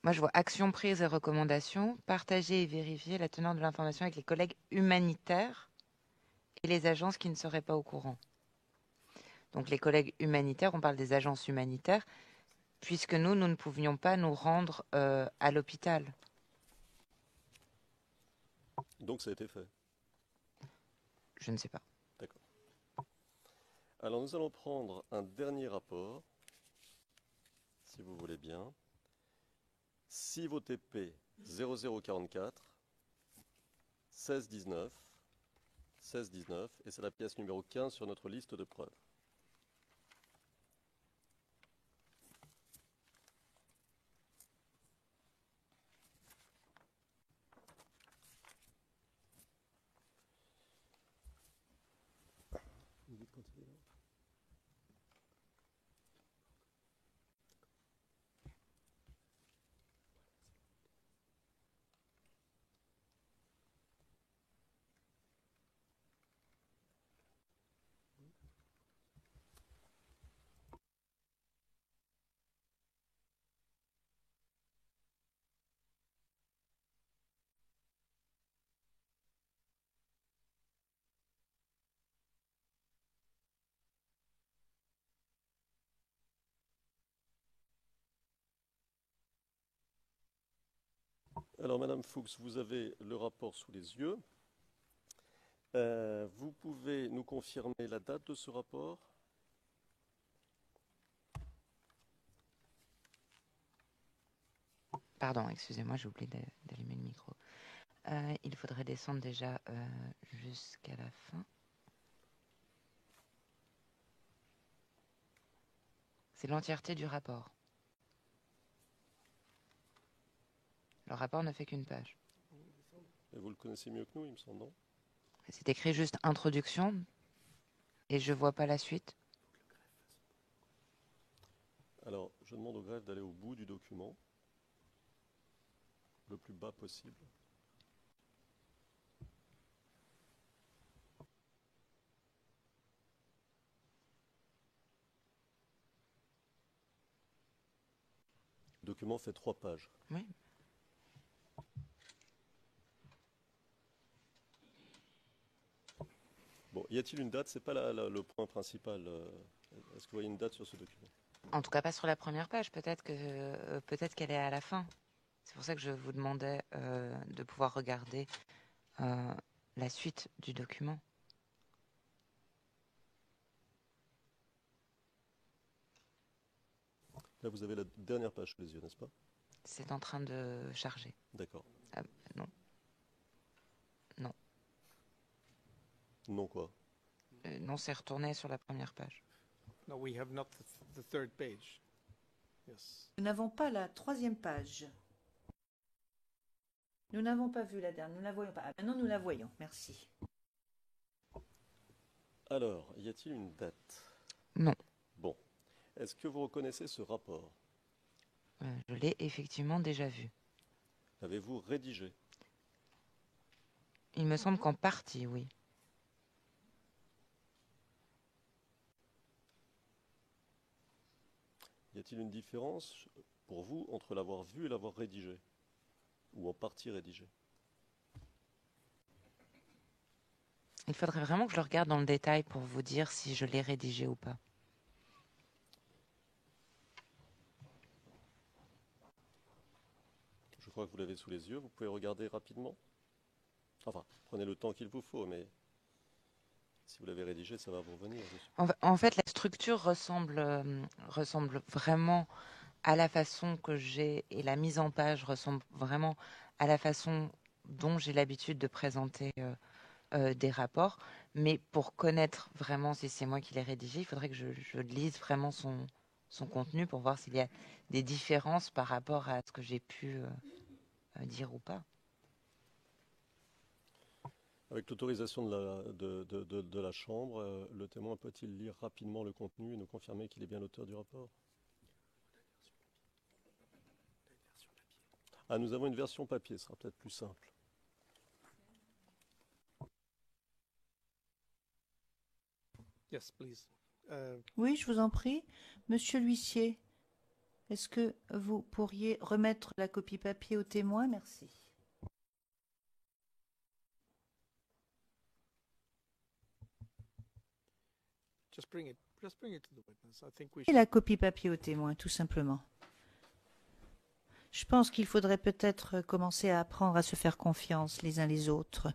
Moi, je vois actions prises et recommandations, partager et vérifier la teneur de l'information avec les collègues humanitaires et les agences qui ne seraient pas au courant. Donc les collègues humanitaires, on parle des agences humanitaires, puisque nous ne pouvions pas nous rendre à l'hôpital. Donc ça a été fait. Je ne sais pas. D'accord. Alors nous allons prendre un dernier rapport, si vous voulez bien. CIVOTP 0044 1619 1619 et c'est la pièce numéro 15 sur notre liste de preuves. Alors Madame Fuchs, vous avez le rapport sous les yeux. Vous pouvez nous confirmer la date de ce rapport? Pardon, excusez-moi, j'ai oublié d'allumer le micro. Il faudrait descendre déjà jusqu'à la fin. C'est l'entièreté du rapport. Le rapport ne fait qu'une page. Et vous le connaissez mieux que nous, il me semble, non? C'est écrit juste introduction et je vois pas la suite. Alors, je demande au greffe d'aller au bout du document, le plus bas possible. Le document fait 3 pages. Oui. Bon, y a-t-il une date? C'est pas le point principal. Est-ce que vous voyez une date sur ce document? En tout cas, pas sur la première page. Peut-être qu'elle est à la fin. C'est pour ça que je vous demandais de pouvoir regarder la suite du document. Là, vous avez la dernière page sous les yeux, n'est-ce pas? C'est en train de charger. D'accord. Ah, non. Non. Non quoi? Non, c'est retourné sur la première page. No, we have not the third page. Yes. Nous n'avons pas la troisième page. Nous n'avons pas vu la dernière. Nous ne la voyons pas. Ah, maintenant, nous la voyons. Merci. Alors, y a-t-il une date? Non. Bon. Est-ce que vous reconnaissez ce rapport? Je l'ai effectivement déjà vu. L'avez-vous rédigé? Il me semble qu'en partie, oui. Y a-t-il une différence pour vous entre l'avoir vu et l'avoir rédigé? Ou en partie rédigé? Il faudrait vraiment que je le regarde dans le détail pour vous dire si je l'ai rédigé ou pas. Je crois que vous l'avez sous les yeux. Vous pouvez regarder rapidement. Enfin, prenez le temps qu'il vous faut, mais si vous l'avez rédigé, ça va vous revenir. En fait, la structure ressemble vraiment à la façon que j'ai, et la mise en page ressemble vraiment à la façon dont j'ai l'habitude de présenter des rapports. Mais pour connaître vraiment si c'est moi qui l'ai rédigé, il faudrait que je lise vraiment son contenu pour voir s'il y a des différences par rapport à ce que j'ai pu dire ou pas. Avec l'autorisation de la Chambre, le témoin peut-il lire rapidement le contenu et nous confirmer qu'il est bien l'auteur du rapport? Ah, nous avons une version papier, ce sera peut-être plus simple. Yes, please. Oui, je vous en prie. Monsieur l'huissier, Est-ce que vous pourriez remettre la copie papier au témoin? Merci. Just bring it to the witness. I think we Et should. la copie papier au témoin, tout simplement. Je pense qu'il faudrait peut-être commencer à apprendre à se faire confiance les uns les autres.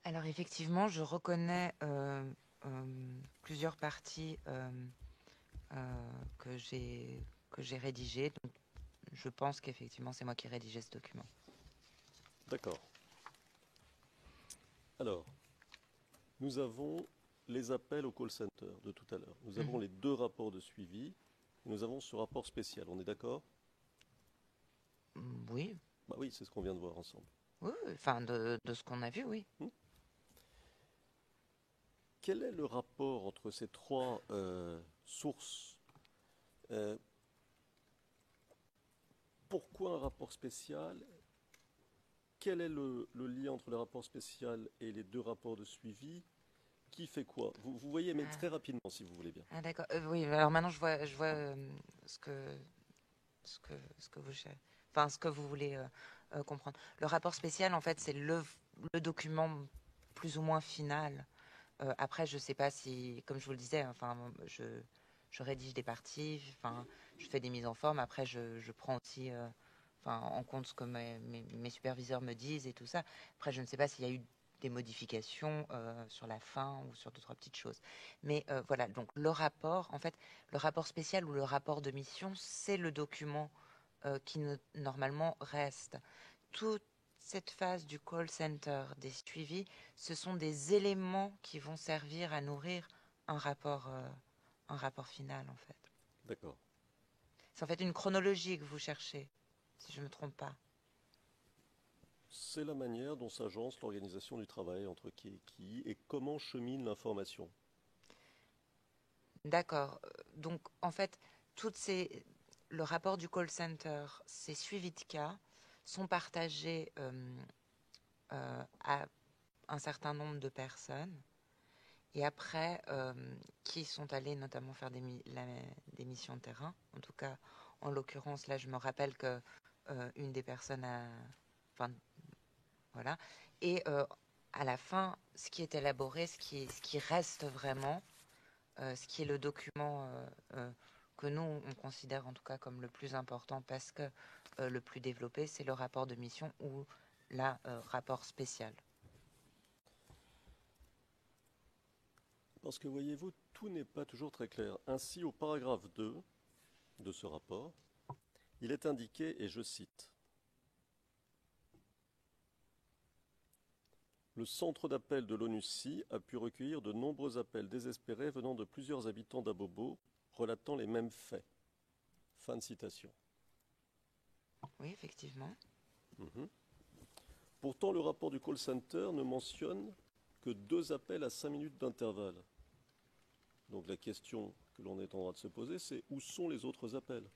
Alors effectivement, je reconnais plusieurs parties que j'ai rédigées. Donc, je pense qu'effectivement, c'est moi qui ai rédigé ce document. D'accord. Alors, nous avons les appels au call center de tout à l'heure. Nous avons les 2 rapports de suivi. Et nous avons ce rapport spécial. On est d'accord? Oui, Bah oui, c'est ce qu'on vient de voir ensemble. oui, enfin de ce qu'on a vu, oui. Quel est le rapport entre ces 3 sources? Pourquoi un rapport spécial? Quel est le lien entre le rapport spécial et les 2 rapports de suivi? Qui fait quoi? Vous voyez, mais très rapidement, si vous voulez bien. Ah d'accord. Oui, alors maintenant je vois ce que vous enfin ce que vous voulez comprendre. Le rapport spécial, en fait, c'est le document plus ou moins final. Après, je sais pas si, comme je vous le disais, enfin, je rédige des parties, enfin, je fais des mises en forme. Après, je prends aussi enfin, en compte ce que mes superviseurs me disent et tout ça. Après, je ne sais pas s'il y a eu des modifications sur la fin ou sur 2-3 petites choses. Mais voilà, donc le rapport, en fait, le rapport spécial ou le rapport de mission, c'est le document qui normalement reste. Toute cette phase du call center, des suivis, ce sont des éléments qui vont servir à nourrir un rapport final, en fait. D'accord. C'est en fait une chronologie que vous cherchez, si je ne me trompe pas. C'est la manière dont s'agence l'organisation du travail entre qui et qui et comment chemine l'information. D'accord. Donc, en fait, le rapport du call center, ces suivis de cas sont partagés à un certain nombre de personnes. Et après, qui sont allés notamment faire des missions de terrain. En tout cas, en l'occurrence, là, je me rappelle que une des personnes a... Enfin, voilà. Et à la fin, ce qui est élaboré, ce qui reste vraiment, ce qui est le document que nous, on considère en tout cas comme le plus important parce que le plus développé, c'est le rapport de mission ou la rapport spécial. Parce que voyez-vous, tout n'est pas toujours très clair. Ainsi, au paragraphe 2 de ce rapport, il est indiqué, et je cite, Le centre d'appel de l'ONUCI a pu recueillir de nombreux appels désespérés venant de plusieurs habitants d'Abobo relatant les mêmes faits. Fin de citation. Oui, effectivement. Mhm. Pourtant, le rapport du call center ne mentionne que 2 appels à 5 minutes d'intervalle. Donc la question que l'on est en droit de se poser, c'est où sont les autres appels?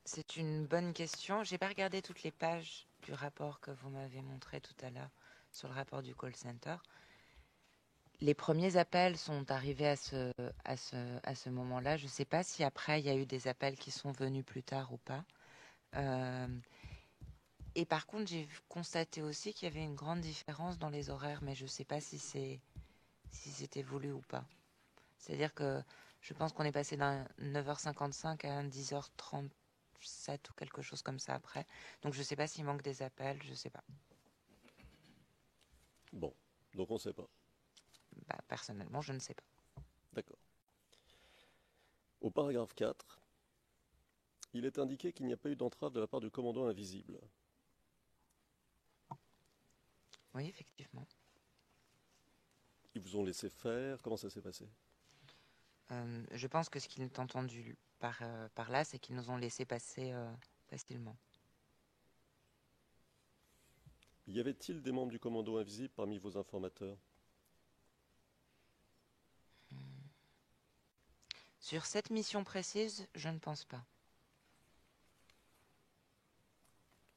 C'est une bonne question. J'ai pas regardé toutes les pages du rapport que vous m'avez montré tout à l'heure sur le rapport du call center. Les premiers appels sont arrivés à ce moment-là. Je ne sais pas si après il y a eu des appels qui sont venus plus tard ou pas. Et par contre, j'ai constaté aussi qu'il y avait une grande différence dans les horaires, mais je ne sais pas si c'était voulu ou pas. C'est-à-dire que je pense qu'on est passé d'un 9h55 à un 10h37 ou quelque chose comme ça après. Donc je ne sais pas s'il manque des appels, je ne sais pas. Bon, donc on ne sait pas. Bah, personnellement, je ne sais pas. D'accord. Au paragraphe 4, il est indiqué qu'il n'y a pas eu d'entrave de la part du commandant invisible. Oui, effectivement. Ils vous ont laissé faire? Comment ça s'est passé? Je pense que ce qu'ils ont entendu par là, c'est qu'ils nous ont laissé passer facilement. Y avait-il des membres du commando invisible parmi vos informateurs? Sur cette mission précise, je ne pense pas.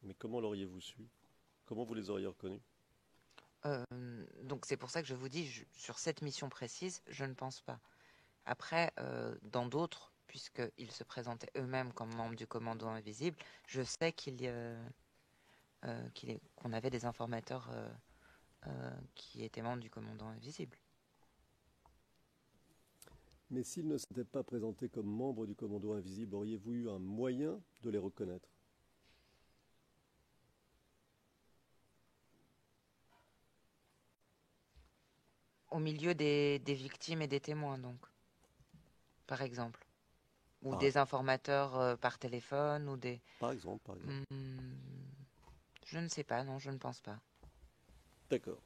Mais comment l'auriez-vous su? Comment vous les auriez reconnus? Donc c'est pour ça que je vous dis, sur cette mission précise, je ne pense pas. Après, dans d'autres, puisqu'ils se présentaient eux-mêmes comme membres du commando invisible, je sais qu'on avait des informateurs qui étaient membres du commando invisible. Mais s'ils ne s'étaient pas présentés comme membres du commando invisible, auriez-vous eu un moyen de les reconnaître? Au milieu des victimes et des témoins, donc, par exemple. Ou des informateurs par téléphone, ou des... Par exemple. Je ne sais pas, non, je ne pense pas. D'accord.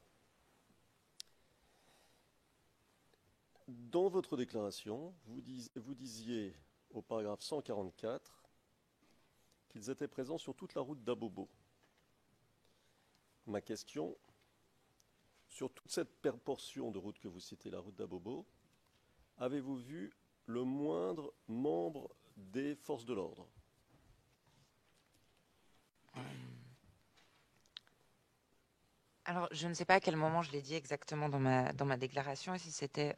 Dans votre déclaration, vous disiez au paragraphe 144 qu'ils étaient présents sur toute la route d'Abobo. Ma question, sur toute cette portion de route que vous citez, la route d'Abobo, avez-vous vu le moindre membre des forces de l'ordre? Alors, je ne sais pas à quel moment je l'ai dit exactement dans ma déclaration, et si c'était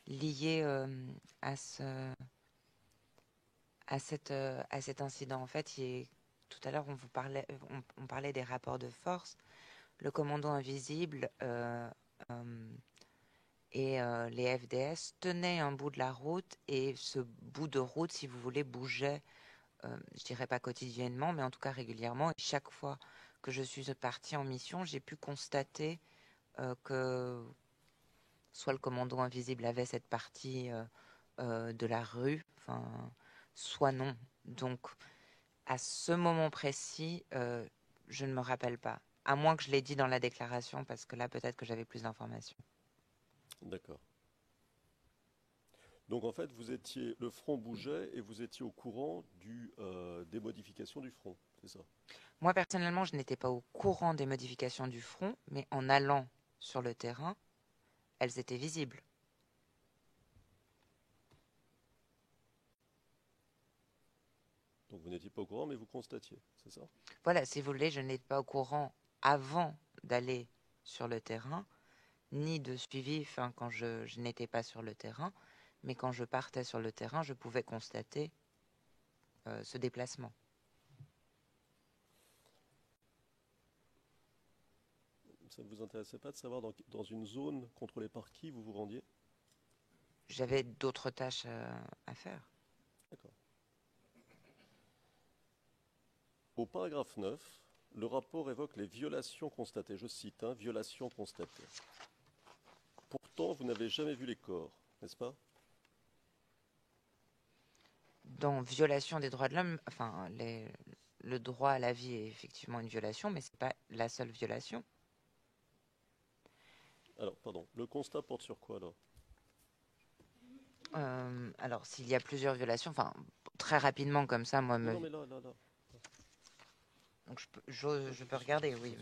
lié à cet incident. En fait, tout à l'heure, on parlait des rapports de force. Le commando invisible et les FDS tenaient un bout de la route, et ce bout de route, si vous voulez, bougeait, je dirais pas quotidiennement, mais en tout cas régulièrement. Et chaque fois que je suis partie en mission, j'ai pu constater que soit le commando invisible avait cette partie de la rue, soit non. Donc, à ce moment précis, je ne me rappelle pas. À moins que je l'ai dit dans la déclaration, parce que là, peut-être que j'avais plus d'informations. D'accord. Donc en fait, le front bougeait et vous étiez au courant des modifications du front, c'est ça? Moi, personnellement, je n'étais pas au courant des modifications du front, mais en allant sur le terrain, elles étaient visibles. Donc vous n'étiez pas au courant, mais vous constatiez, c'est ça? Voilà, si vous voulez, je n'étais pas au courant avant d'aller sur le terrain, ni de suivi quand je n'étais pas sur le terrain, mais quand je partais sur le terrain, je pouvais constater ce déplacement. Ça ne vous intéressait pas de savoir dans une zone contrôlée par qui vous vous rendiez? J'avais d'autres tâches à faire. D'accord. Au paragraphe 9, le rapport évoque les violations constatées. Je cite, violations constatées. Pourtant, vous n'avez jamais vu les corps, n'est-ce pas? Dans violation des droits de l'homme, le droit à la vie est effectivement une violation, mais c'est pas la seule violation. Alors, pardon, le constat porte sur quoi alors? Alors, s'il y a plusieurs violations, enfin, très rapidement comme ça, moi, Non, non, mais là. donc je peux regarder, oui.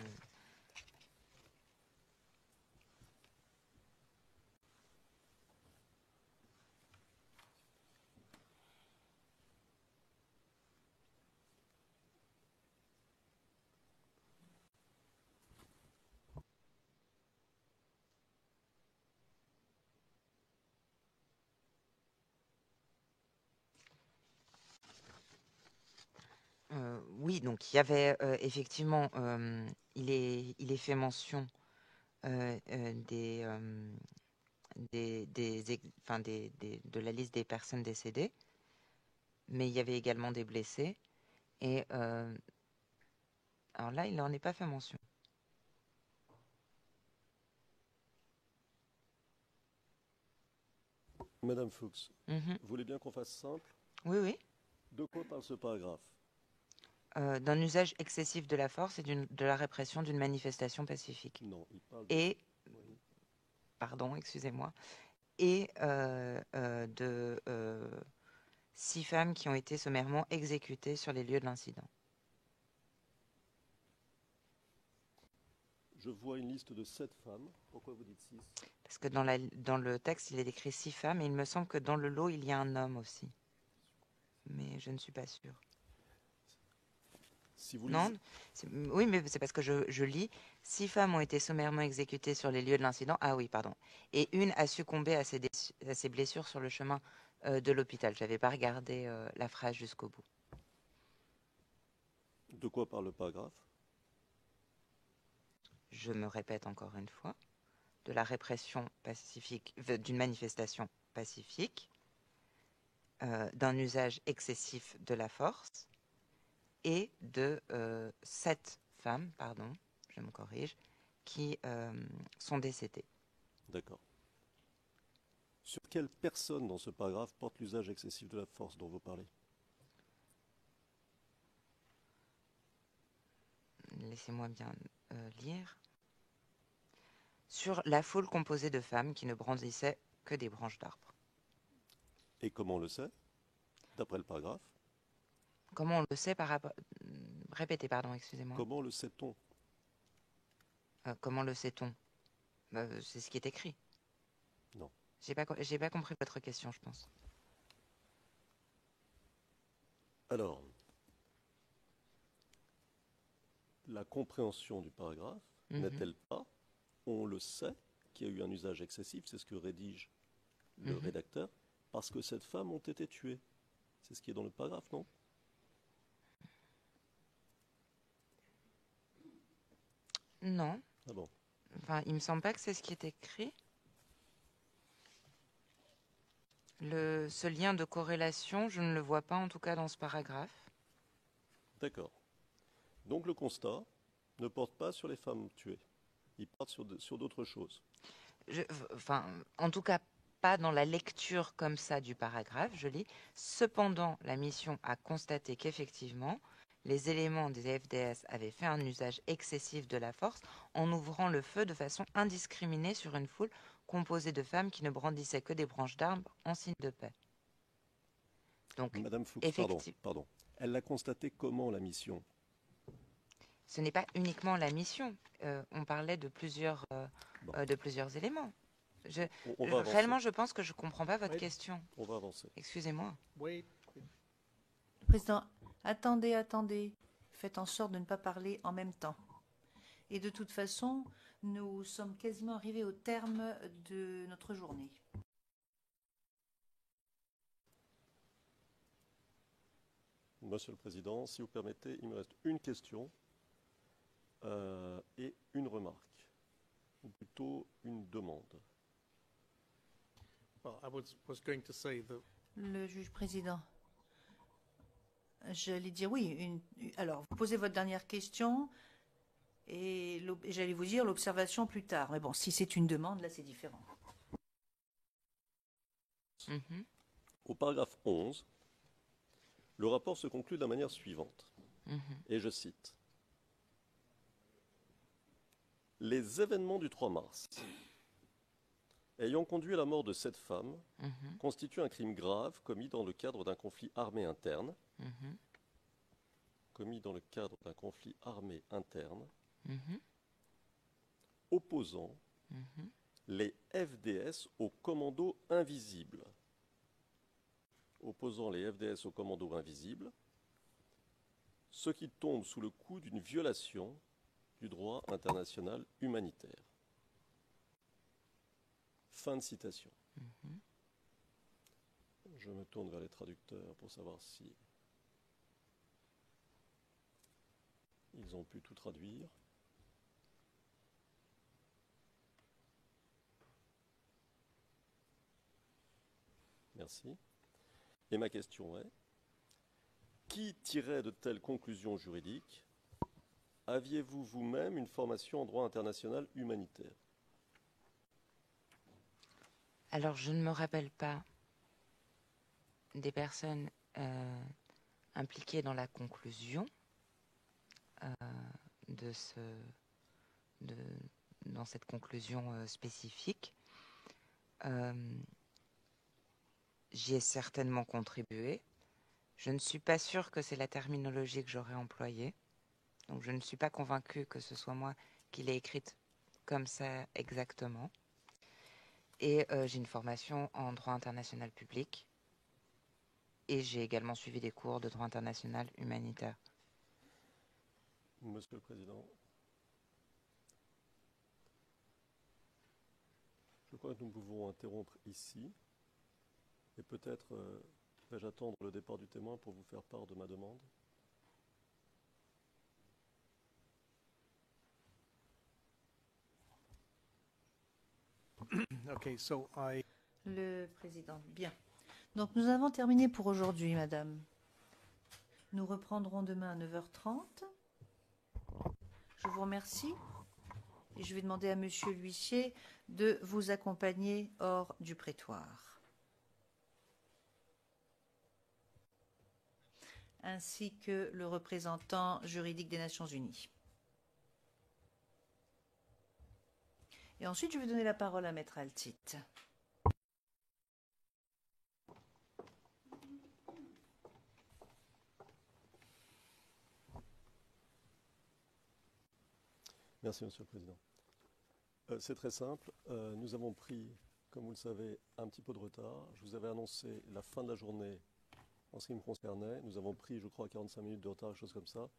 Oui, donc il y avait effectivement, il est fait mention de la liste des personnes décédées, mais il y avait également des blessés. Et alors là, il n'en est pas fait mention. Madame Fuchs, Mhm. vous voulez bien qu'on fasse simple? Oui, oui. De quoi parle ce paragraphe? D'un usage excessif de la force et de la répression d'une manifestation pacifique. Non, il parle Et, Oui. pardon, excusez-moi, et de 6 femmes qui ont été sommairement exécutées sur les lieux de l'incident. Je vois une liste de 7 femmes. Pourquoi vous dites 6? Parce que dans le texte, il est écrit 6 femmes, et il me semble que dans le lot, il y a un homme aussi. Mais je ne suis pas sûre. Si vous Non, lisez... oui, mais c'est parce que je lis. 6 femmes ont été sommairement exécutées sur les lieux de l'incident. Ah oui, pardon. Et une a succombé à ses blessures sur le chemin de l'hôpital. Je n'avais pas regardé la phrase jusqu'au bout. De quoi parle le paragraphe? Je me répète encore une fois. De la répression pacifique, d'une manifestation pacifique, d'un usage excessif de la force et de 7 femmes, pardon, je me corrige, qui sont décédées. D'accord. Sur quelle personne dans ce paragraphe porte l'usage excessif de la force dont vous parlez? Laissez-moi bien lire. Sur la foule composée de femmes qui ne brandissaient que des branches d'arbres. Et comment on le sait? D'après le paragraphe. Comment on le sait par rapport... Répétez, pardon, excusez-moi. Comment le sait-on? Comment le sait-on? C'est ce qui est écrit. Non. J'ai pas compris votre question, je pense. Alors, la compréhension du paragraphe n'est-elle pas, on le sait, qu'il y a eu un usage excessif, c'est ce que rédige le rédacteur, parce que ces femmes ont été tuées. C'est ce qui est dans le paragraphe, non? Non. Ah bon. Enfin, il me semble pas que c'est ce qui est écrit. Ce lien de corrélation, je ne le vois pas en tout cas dans ce paragraphe. D'accord. Donc le constat ne porte pas sur les femmes tuées. Il porte sur d'autres choses. Enfin, en tout cas, pas dans la lecture comme ça du paragraphe, je lis. Cependant, la mission a constaté qu'effectivement, les éléments des FDS avaient fait un usage excessif de la force en ouvrant le feu de façon indiscriminée sur une foule composée de femmes qui ne brandissaient que des branches d'arbres en signe de paix. Donc, Madame Fuchs, pardon. Elle l'a constaté comment, la mission? Ce n'est pas uniquement la mission. On parlait de plusieurs éléments. Réellement, je pense que je ne comprends pas votre question. On va avancer. Excusez-moi. Wait. Président, attendez. Faites en sorte de ne pas parler en même temps. Et de toute façon, nous sommes quasiment arrivés au terme de notre journée. Monsieur le Président, si vous permettez, il me reste une question et une remarque, ou plutôt une demande. Well, I was going to say that Le juge président. J'allais dire oui. Alors, vous posez votre dernière question et j'allais vous dire l'observation plus tard. Mais bon, si c'est une demande, là, c'est différent. Au paragraphe 11, le rapport se conclut de la manière suivante. Et je cite: les événements du 3 mars ayant conduit à la mort de 7 femmes constituent un crime grave commis dans le cadre d'un conflit armé interne, opposant les FDS aux commandos invisibles. Ce qui tombe sous le coup d'une violation du droit international humanitaire. Fin de citation. Je me tourne vers les traducteurs pour savoir si ils ont pu tout traduire. Merci. Et ma question est: qui tirait de telles conclusions juridiques? Aviez-vous vous-même une formation en droit international humanitaire? Alors, je ne me rappelle pas des personnes impliquées dans la conclusion dans cette conclusion spécifique. J'y ai certainement contribué. Je ne suis pas sûre que c'est la terminologie que j'aurais employée. Donc, je ne suis pas convaincue que ce soit moi qui l'ai écrite comme ça exactement. Et j'ai une formation en droit international public. Et j'ai également suivi des cours de droit international humanitaire. Monsieur le Président, je crois que nous pouvons interrompre ici. Et peut-être vais-je attendre le départ du témoin pour vous faire part de ma demande. Okay, so Le président, bien. Donc nous avons terminé pour aujourd'hui, madame. Nous reprendrons demain à 9h30. Je vous remercie. Et je vais demander à monsieur l'huissier de vous accompagner hors du prétoire, ainsi que le représentant juridique des Nations Unies. Et ensuite, je vais donner la parole à Maître Altit. Merci, Monsieur le Président. C'est très simple. Nous avons pris, comme vous le savez, un petit peu de retard. Je vous avais annoncé la fin de la journée en ce qui me concernait. Nous avons pris, je crois, 45 minutes de retard, quelque chose comme ça.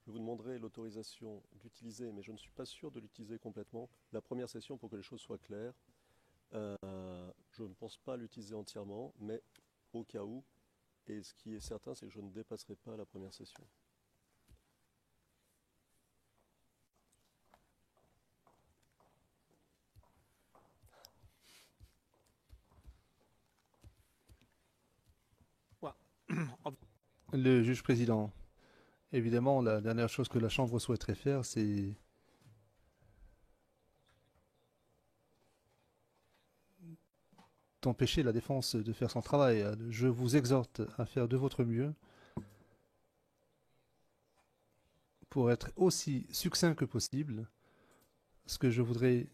Je vous demanderai l'autorisation d'utiliser, mais je ne suis pas sûr de l'utiliser complètement, la première session pour que les choses soient claires. Je ne pense pas l'utiliser entièrement, mais au cas où, et ce qui est certain, c'est que je ne dépasserai pas la première session. Le juge président, évidemment, la dernière chose que la Chambre souhaiterait faire, c'est d'empêcher la défense de faire son travail. Je vous exhorte à faire de votre mieux pour être aussi succinct que possible, parce que je voudrais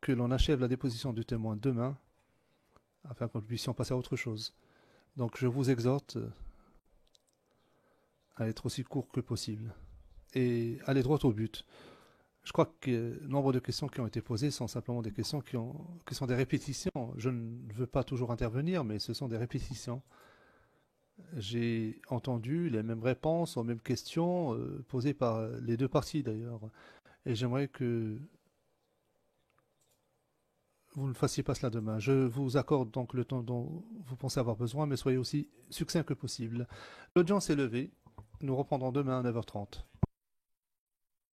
que l'on achève la déposition du témoin demain, afin que nous puissions passer à autre chose. Donc je vous exhorte à être aussi court que possible et aller droit au but. Je crois que nombre de questions qui ont été posées sont simplement des questions qui sont des répétitions. Je ne veux pas toujours intervenir, mais ce sont des répétitions. J'ai entendu les mêmes réponses aux mêmes questions posées par les deux parties d'ailleurs. Et j'aimerais que vous ne fassiez pas cela demain. Je vous accorde donc le temps dont vous pensez avoir besoin, mais soyez aussi succinct que possible. L'audience est levée. Nous reprendrons demain à 9h30.